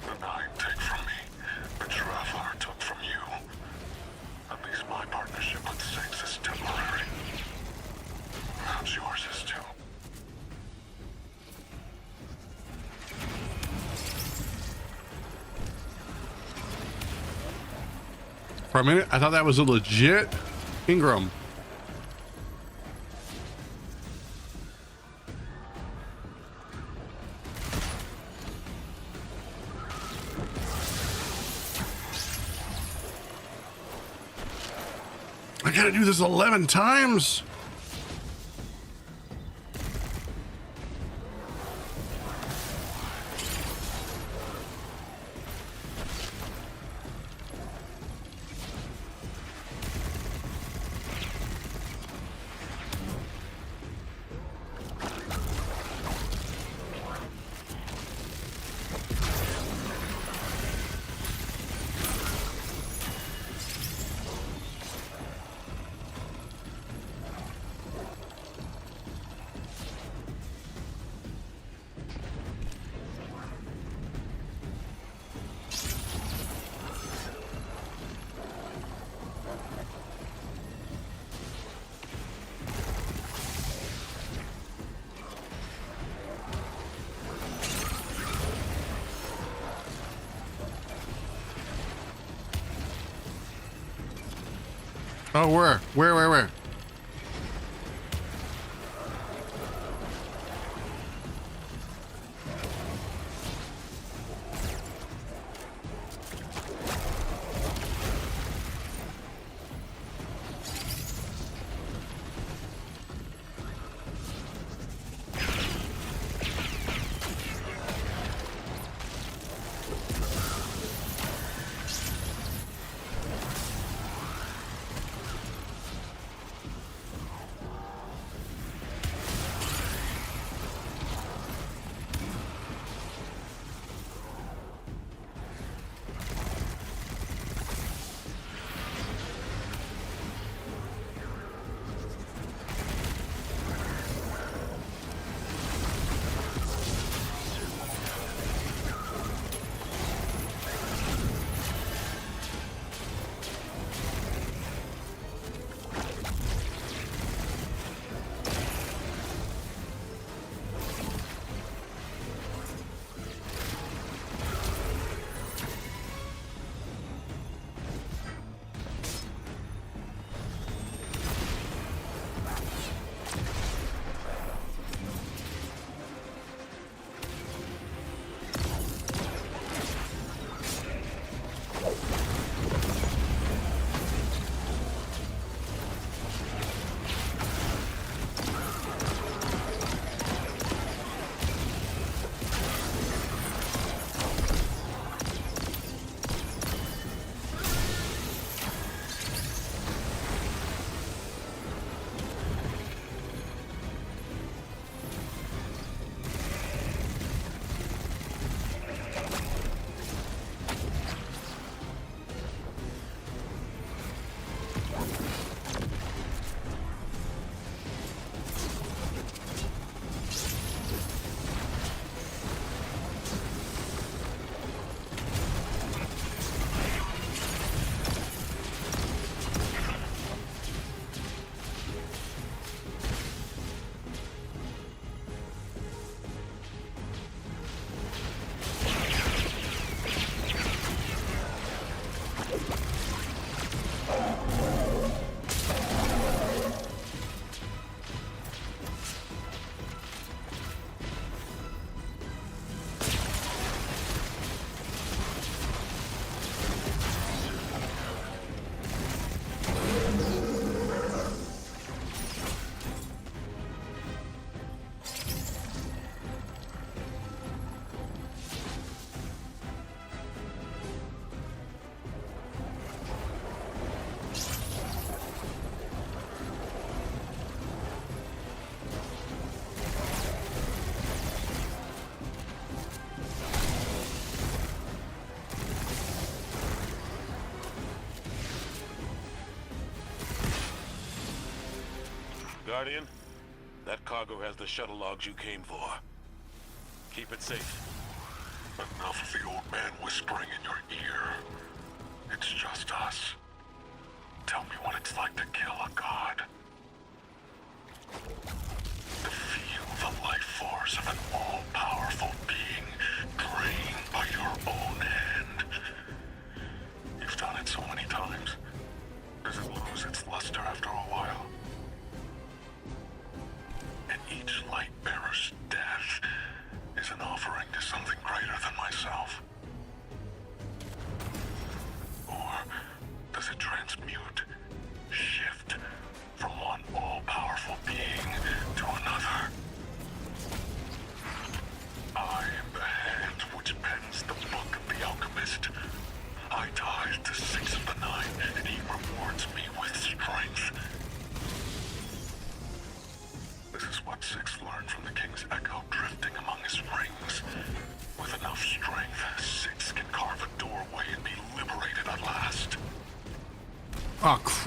The Nine take from me. The Traveler took from you. At least my partnership with Six is temporary. Perhaps yours is too. For a minute, I thought that was a legit Ingram. I gotta do this 11 times? Oh, where? Guardian, that cargo has the shuttle logs you came for. Keep it safe. Enough of the old man whispering in your ear. It's just us. Tell me what it's like to kill a god. To feel the life force of an all-powerful being drained by your own hand. You've done it so many times. Does it lose its luster after a while? And each light bearer's death is an offering to something greater than myself. Or does it transmute, shift,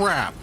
crap.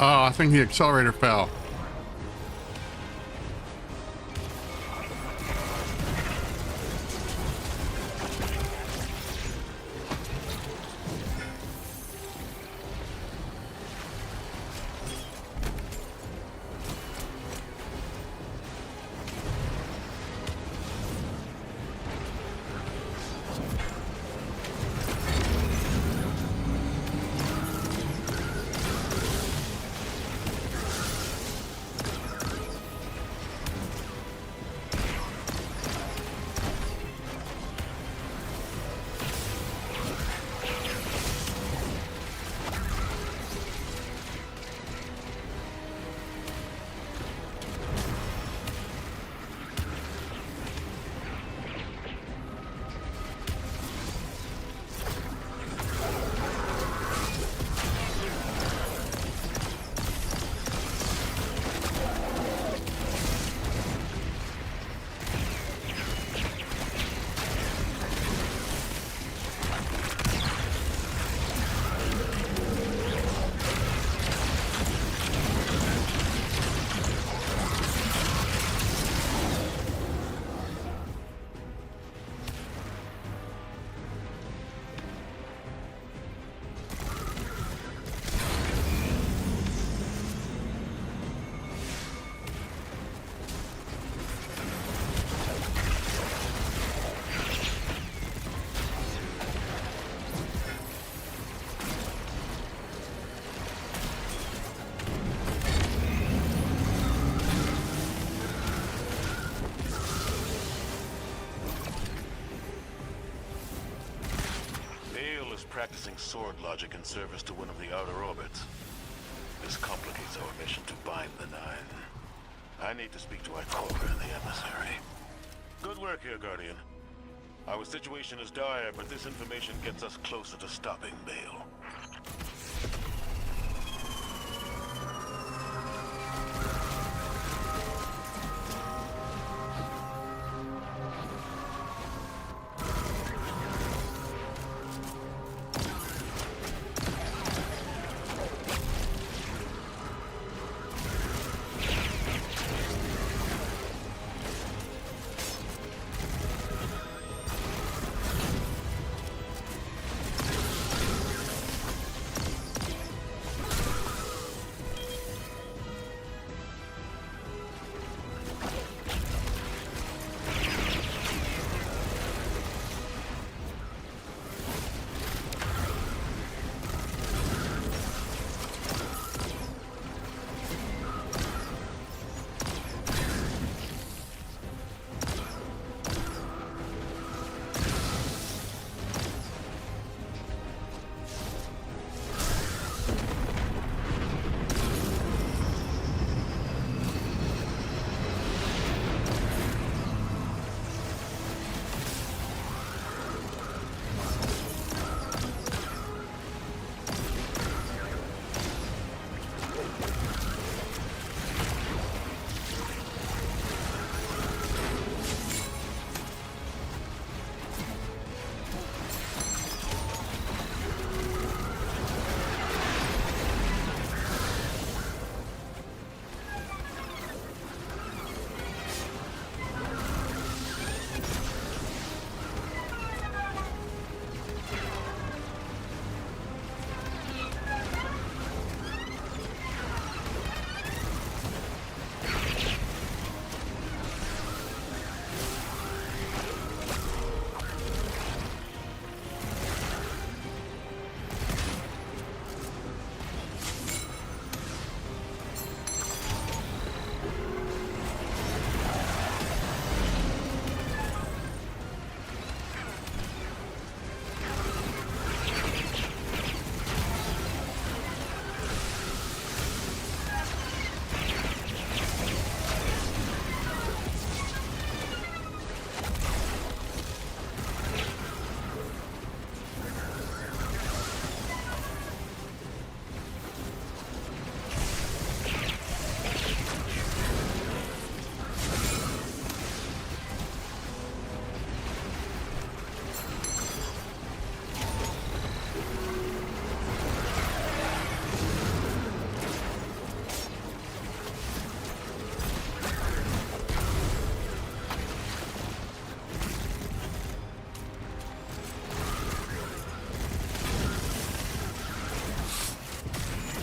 Oh, I think the accelerator fell. Practicing sword logic in service to one of the outer orbits. This complicates our mission to bind the Nine. I need to speak to Ikora and the emissary. Good work here, Guardian. Our situation is dire, but this information gets us closer to stopping Bale.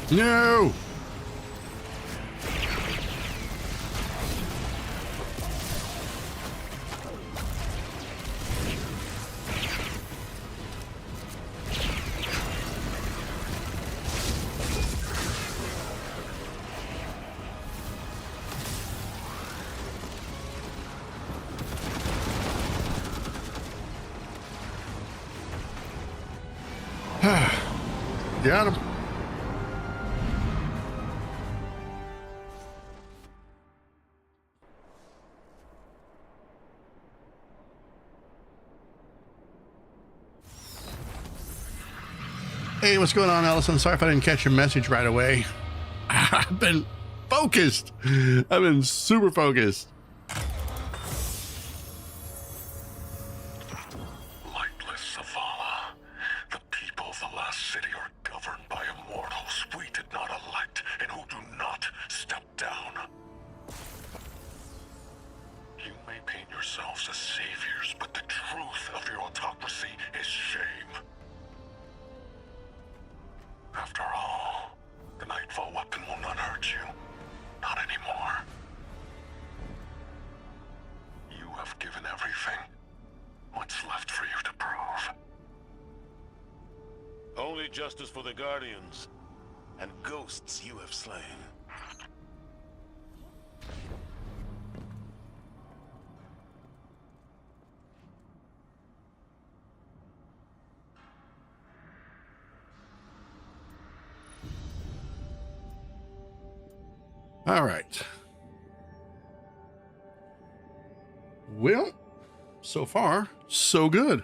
No! Got him. Hey, what's going on, Allison? Sorry if I didn't catch your message right away. I've been focused. I've been super focused. Justice for the Guardians and ghosts you have slain. All right. Well, so far, so good.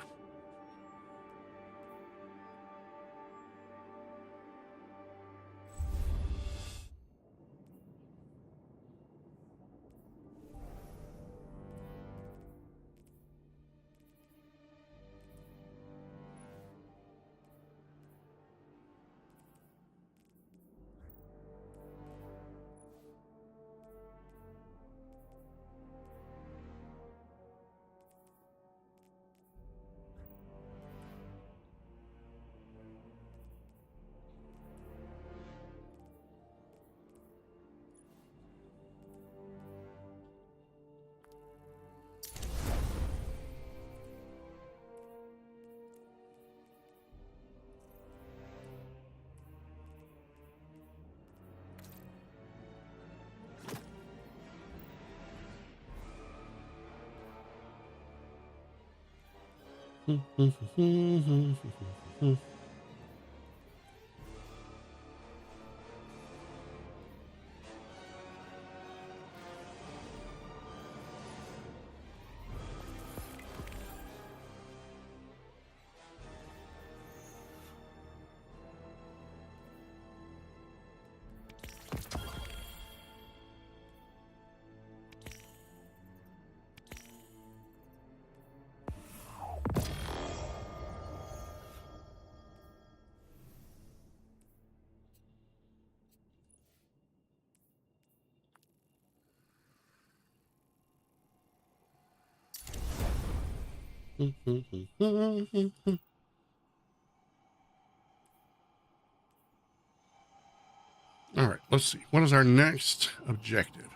All right, let's see. What is our next objective?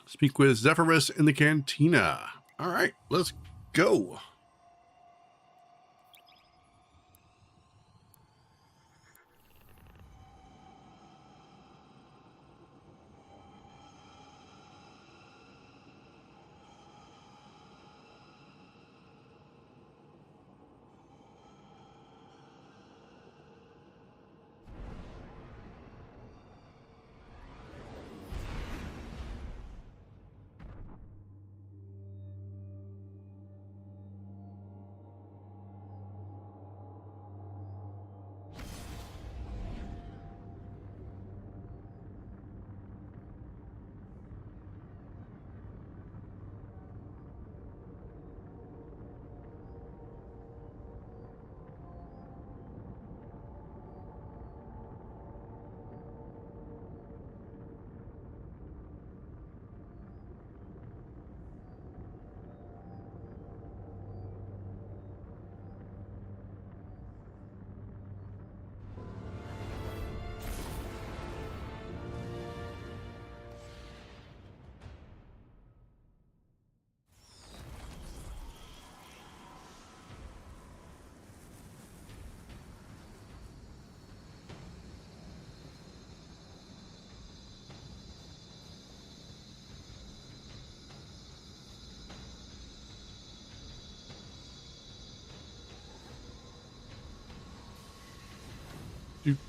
Speak with Zephyrus in the cantina. All right, let's go.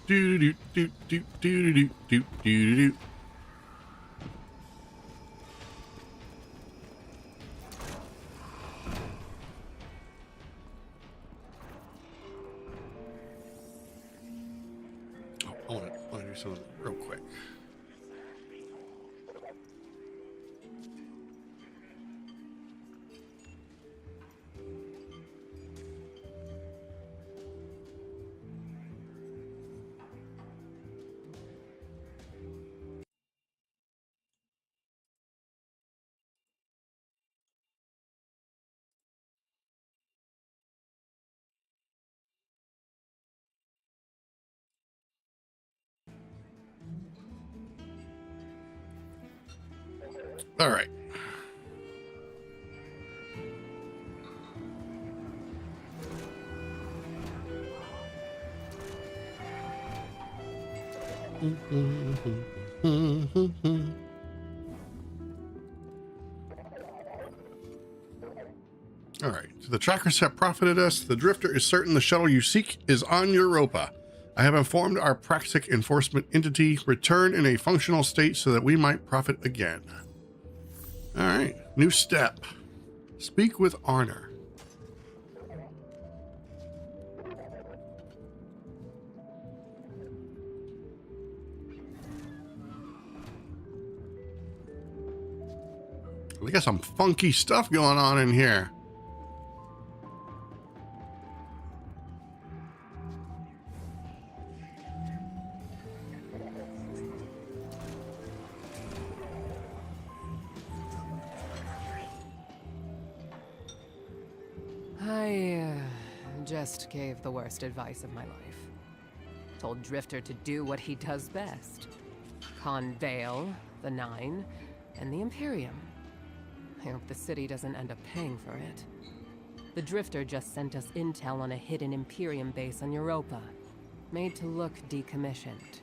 do do do do do do do do do do. I want to do something real quick. All right. All right. So the trackers have profited us. The drifter is certain the shuttle you seek is on Europa. I have informed our Praxic enforcement entity. Return in a functional state so that we might profit again. All right. New step. Speak with honor. We got some funky stuff going on in here. I just gave the worst advice of my life. Told Drifter to do what he does best. Con Vale, the Nine, and the Imperium. I hope the city doesn't end up paying for it. The Drifter just sent us intel on a hidden Imperium base on Europa, made to look decommissioned.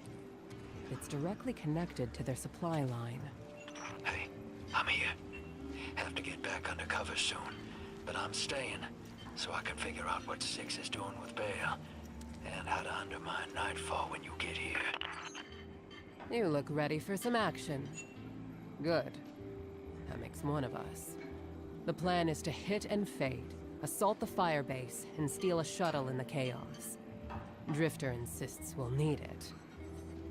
It's directly connected to their supply line. Hey, I'm here. Have to get back undercover soon, but I'm staying, so I can figure out what Six is doing with Bale, and how to undermine Nightfall when you get here. You look ready for some action. Good. That makes one of us. The plan is to hit and fade, assault the firebase, and steal a shuttle in the chaos. Drifter insists we'll need it.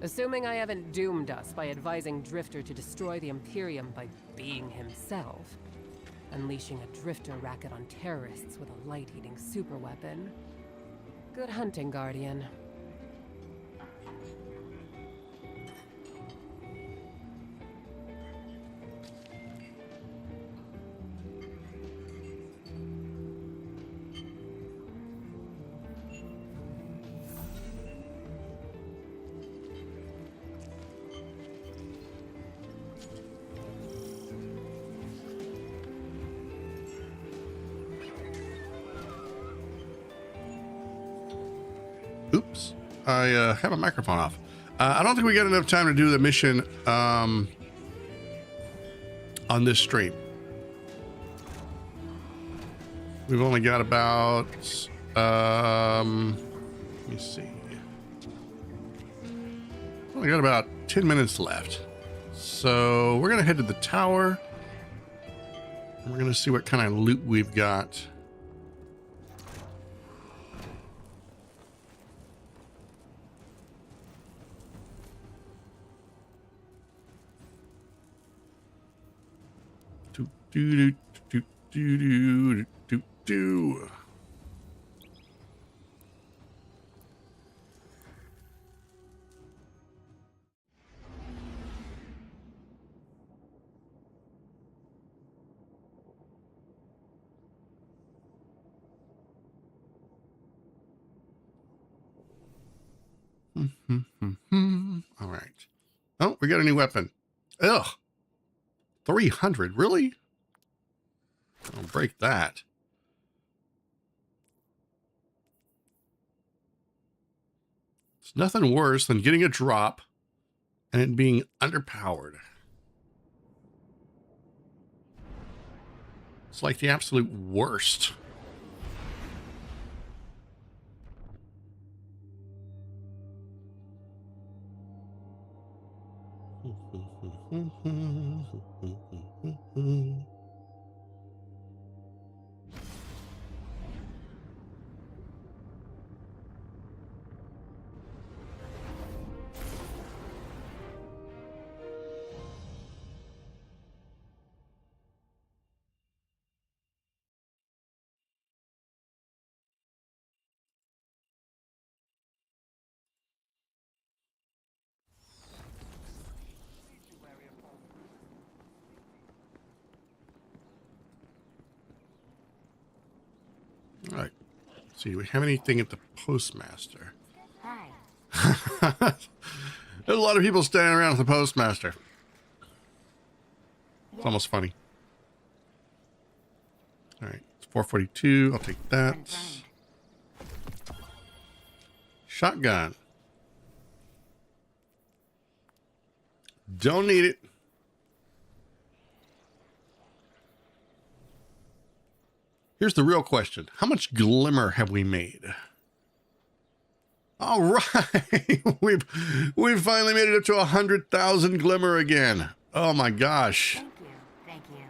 Assuming I haven't doomed us by advising Drifter to destroy the Imperium by being himself. Unleashing a Drifter racket on terrorists with a light-eating superweapon. Good hunting, Guardian. Oops, I have a microphone off. I don't think we got enough time to do the mission on this stream. We've only got about, let me see. Only got about 10 minutes left. So we're going to head to the tower. And we're going to see what kind of loot we've got. Do do do do do do. All right. Oh, we got a new weapon. Ugh. 300, really? I'll break that. It's nothing worse than getting a drop and it being underpowered. It's like the absolute worst. All right. Let's see, do we have anything at the postmaster? Hi. There's a lot of people standing around at the postmaster. It's almost funny. All right, it's 442. I'll take that. Shotgun. Don't need it. Here's the real question. How much glimmer have we made? All right. we've finally made it up to 100,000 glimmer again. Oh my gosh. Thank you. Thank you.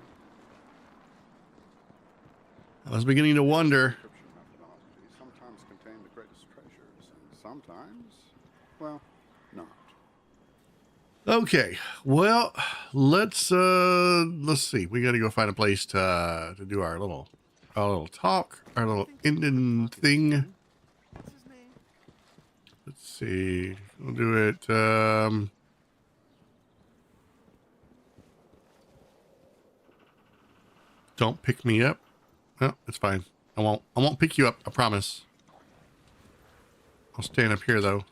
I was beginning to wonder. Sometimes contain the greatest treasures, and sometimes, well, not. Okay. Well, let's see. We got to go find a place to do our little talk, our little ending thing. Let's see. We'll do it. Don't pick me up. No, it's fine. I won't pick you up. I promise. I'll stand up here though.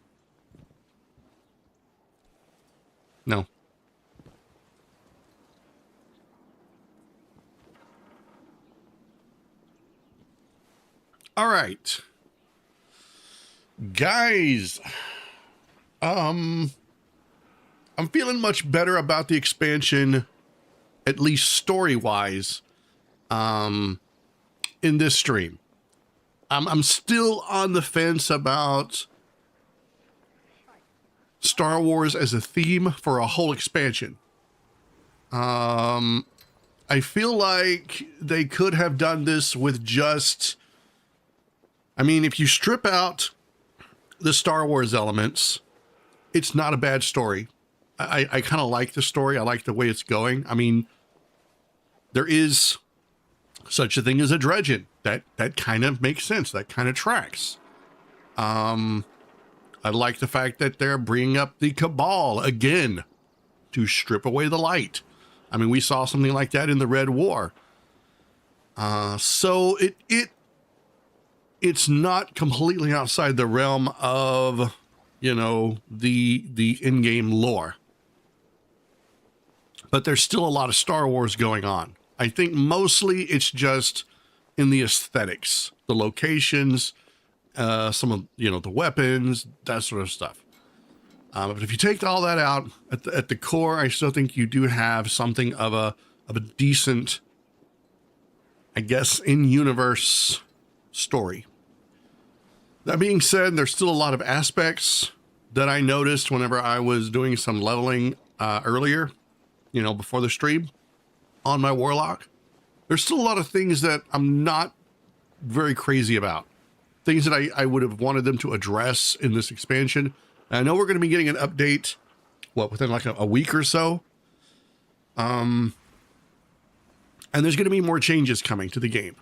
No. All right. Guys, I'm feeling much better about the expansion, at least story-wise, in this stream. I'm still on the fence about Star Wars as a theme for a whole expansion. I feel like they could have done this with just, I mean, if you strip out the Star Wars elements, it's not a bad story. I kind of like the story. I like the way it's going. I mean, there is such a thing as a dredgen. That kind of makes sense. That kind of tracks. I like the fact that they're bringing up the Cabal again to strip away the light. I mean, we saw something like that in the Red War. So it's not completely outside the realm of, you know, the in-game lore. But there's still a lot of Star Wars going on. I think mostly it's just in the aesthetics, the locations, some of, you know, the weapons, that sort of stuff. But if you take all that out, at the core, I still think you do have something of a decent, I guess, in-universe story. That being said, there's still a lot of aspects that I noticed whenever I was doing some leveling earlier, you know, before the stream on my Warlock. There's still a lot of things that I'm not very crazy about. Things that I would have wanted them to address in this expansion. And I know we're going to be getting an update, within like a week or so. And there's going to be more changes coming to the game.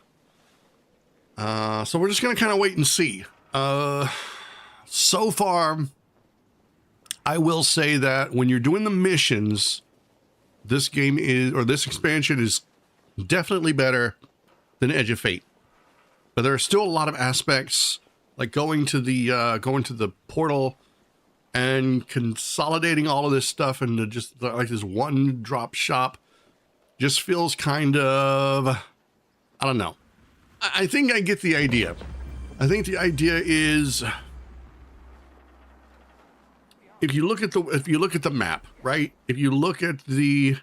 So we're just going to kind of wait and see. So far, I will say that when you're doing the missions, this game is, or this expansion is definitely better than Edge of Fate. But there are still a lot of aspects, like going to the portal and consolidating all of this stuff into just like this one drop shop just feels kind of, I don't know. I think I get the idea. I think the idea is, if you look at the map, right? If you look at this,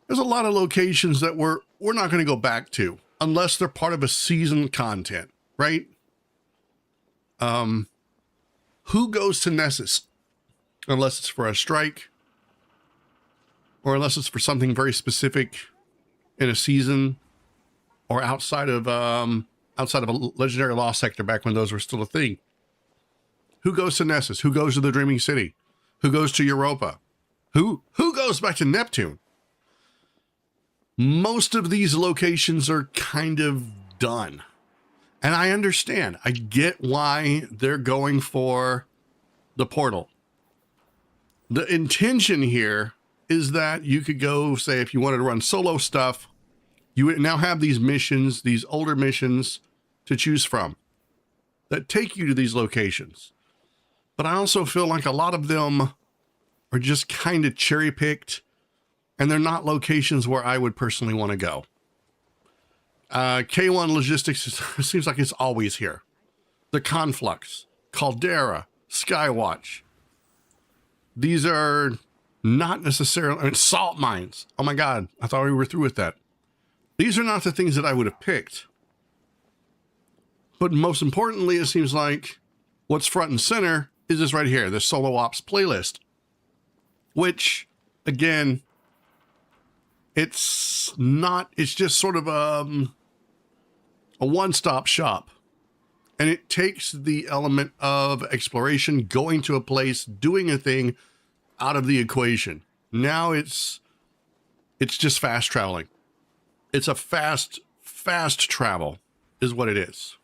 there's a lot of locations that we're not going to go back to unless they're part of a season content, right? Who goes to Nessus unless it's for a strike or unless it's for something very specific in a season or outside of a legendary lost sector back when those were still a thing. Who goes to Nessus? Who goes to the Dreaming City? Who goes to Europa? Who goes back to Neptune? Most of these locations are kind of done. And I understand. I get why they're going for the portal. The intention here is that you could go, say, if you wanted to run solo stuff, You now have these missions, these older missions to choose from that take you to these locations. But I also feel like a lot of them are just kind of cherry picked, and they're not locations where I would personally want to go. K1 Logistics seems like it's always here. The Conflux, Caldera, Skywatch. These are not necessarily, I mean, salt mines. Oh my God, I thought we were through with that. These are not the things that I would have picked. But most importantly, it seems like what's front and center is this right here, the Solo Ops playlist. Which, again, it's just sort of a one-stop shop. And it takes the element of exploration, going to a place, doing a thing out of the equation. Now it's just fast traveling. It's a fast travel is what it is.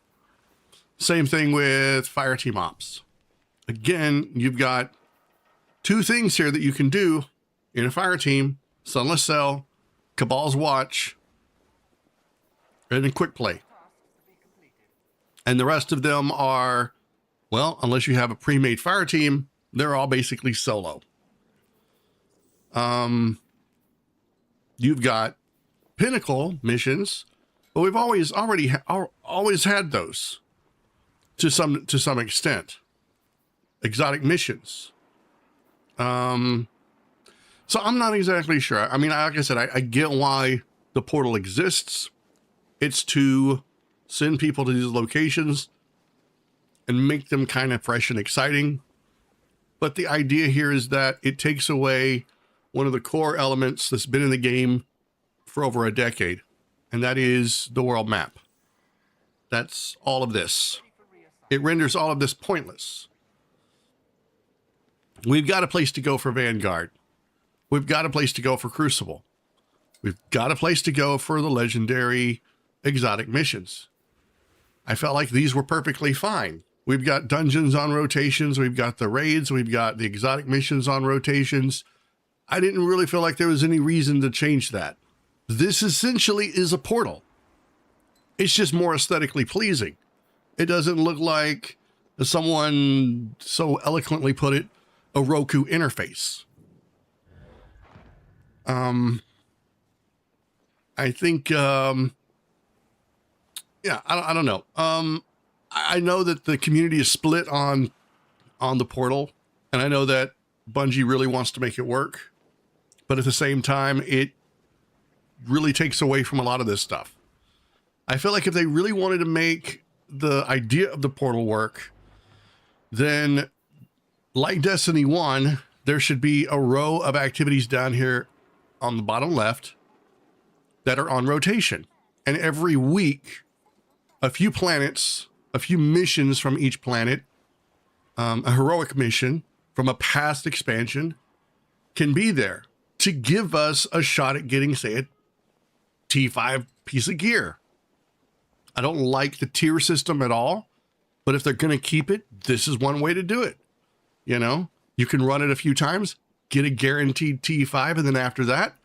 Same thing with Fireteam Ops. Again, you've got two things here that you can do in a fire team: Sunless Cell, Cabal's Watch, and a quick play. And the rest of them are, well, unless you have a pre-made fire team, they're all basically solo. You've got Pinnacle missions, but we've always had those to some extent. Exotic missions. So I'm not exactly sure. I mean, like I said, I get why the portal exists. It's to send people to these locations and make them kind of fresh and exciting. But the idea here is that it takes away one of the core elements that's been in the game for over a decade, and that is the world map. That's all of this. It renders all of this pointless. We've got a place to go for Vanguard. We've got a place to go for Crucible. We've got a place to go for the legendary exotic missions. I felt like these were perfectly fine. We've got dungeons on rotations. We've got the raids. We've got the exotic missions on rotations. I didn't really feel like there was any reason to change that. This essentially is a portal. It's just more aesthetically pleasing. It doesn't look like, as someone so eloquently put it, a Roku interface. I think, yeah, I don't know. I know that the community is split on the portal, and I know that Bungie really wants to make it work, but at the same time, it really takes away from a lot of this stuff. I feel like if they really wanted to make the idea of the portal work, then like Destiny 1, there should be a row of activities down here on the bottom left that are on rotation. And every week, a few planets, a few missions from each planet, a heroic mission from a past expansion can be there to give us a shot at getting, say, a T5 piece of gear. I don't like the tier system at all, but if they're going to keep it, this is one way to do it. You know, you can run it a few times, get a guaranteed T5, and then after that,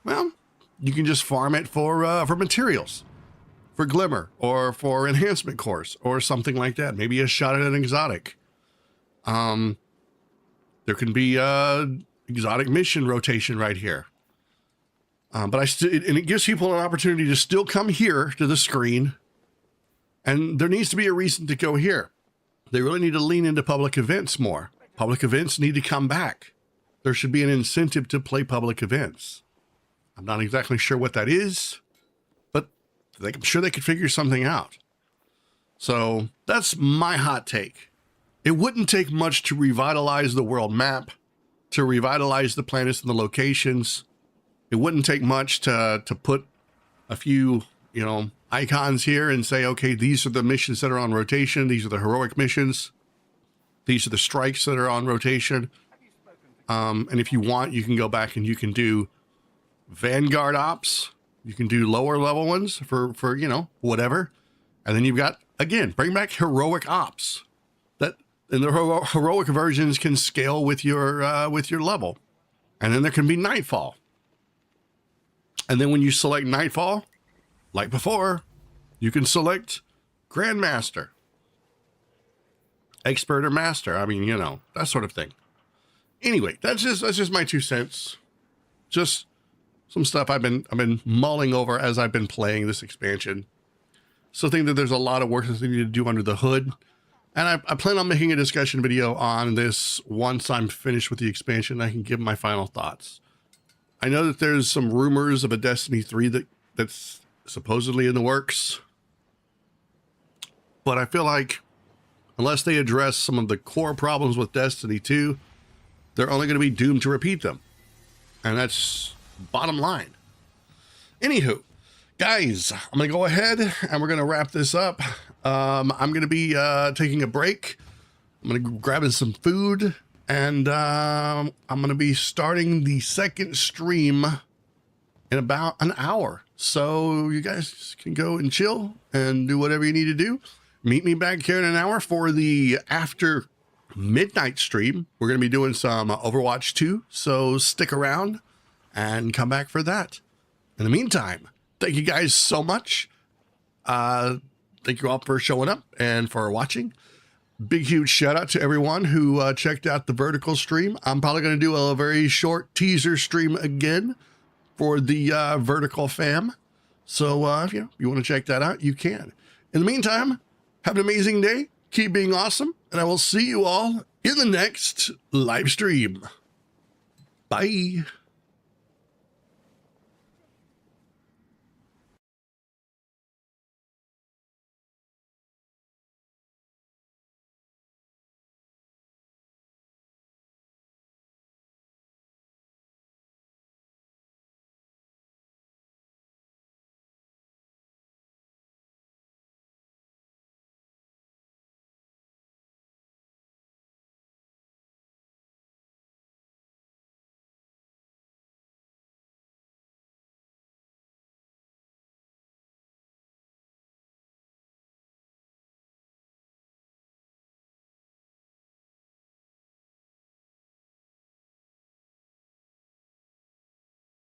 well, you can just farm it for materials, for Glimmer, or for enhancement cores, or something like that. Maybe a shot at an exotic. There can be exotic mission rotation right here. But it gives people an opportunity to still come here to the screen, and there needs to be a reason to go here. They really need to lean into public events more. Public events need to come back. There should be an incentive to play public events. I'm not exactly sure what that is, but I'm sure they could figure something out. So that's my hot take. It wouldn't take much to revitalize the world map, to revitalize the planets and the locations. It wouldn't take much to put a few, icons here and say, okay, these are the missions that are on rotation. These are the heroic missions. These are the strikes that are on rotation. And if you want, you can go back and you can do Vanguard ops. You can do lower level ones for whatever. And then you've got, again, bring back heroic ops. And the heroic versions can scale with your level. And then there can be Nightfall. And then when you select Nightfall, like before, you can select Grandmaster, Expert or Master. I mean, you know, that sort of thing. Anyway, that's just my 2 cents. Just some stuff I've been mulling over as I've been playing this expansion. So I think that there's a lot of work that they need to do under the hood. And I plan on making a discussion video on this once I'm finished with the expansion. I can give my final thoughts. I know that there's some rumors of a Destiny 3 that's supposedly in the works. But I feel like unless they address some of the core problems with Destiny 2, they're only going to be doomed to repeat them. And that's bottom line. Anywho, guys, I'm going to go ahead and we're going to wrap this up. I'm going to be taking a break. I'm going to be grabbing some food. And I'm going to be starting the second stream in about an hour. So you guys can go and chill and do whatever you need to do. Meet me back here in an hour for the after midnight stream. We're going to be doing some Overwatch 2. So stick around and come back for that. In the meantime, thank you guys so much. Thank you all for showing up and for watching. Big, huge shout out to everyone who checked out the Vertical stream. I'm probably going to do a very short teaser stream again for the Vertical fam. So if you want to check that out, you can. In the meantime, have an amazing day. Keep being awesome. And I will see you all in the next live stream. Bye.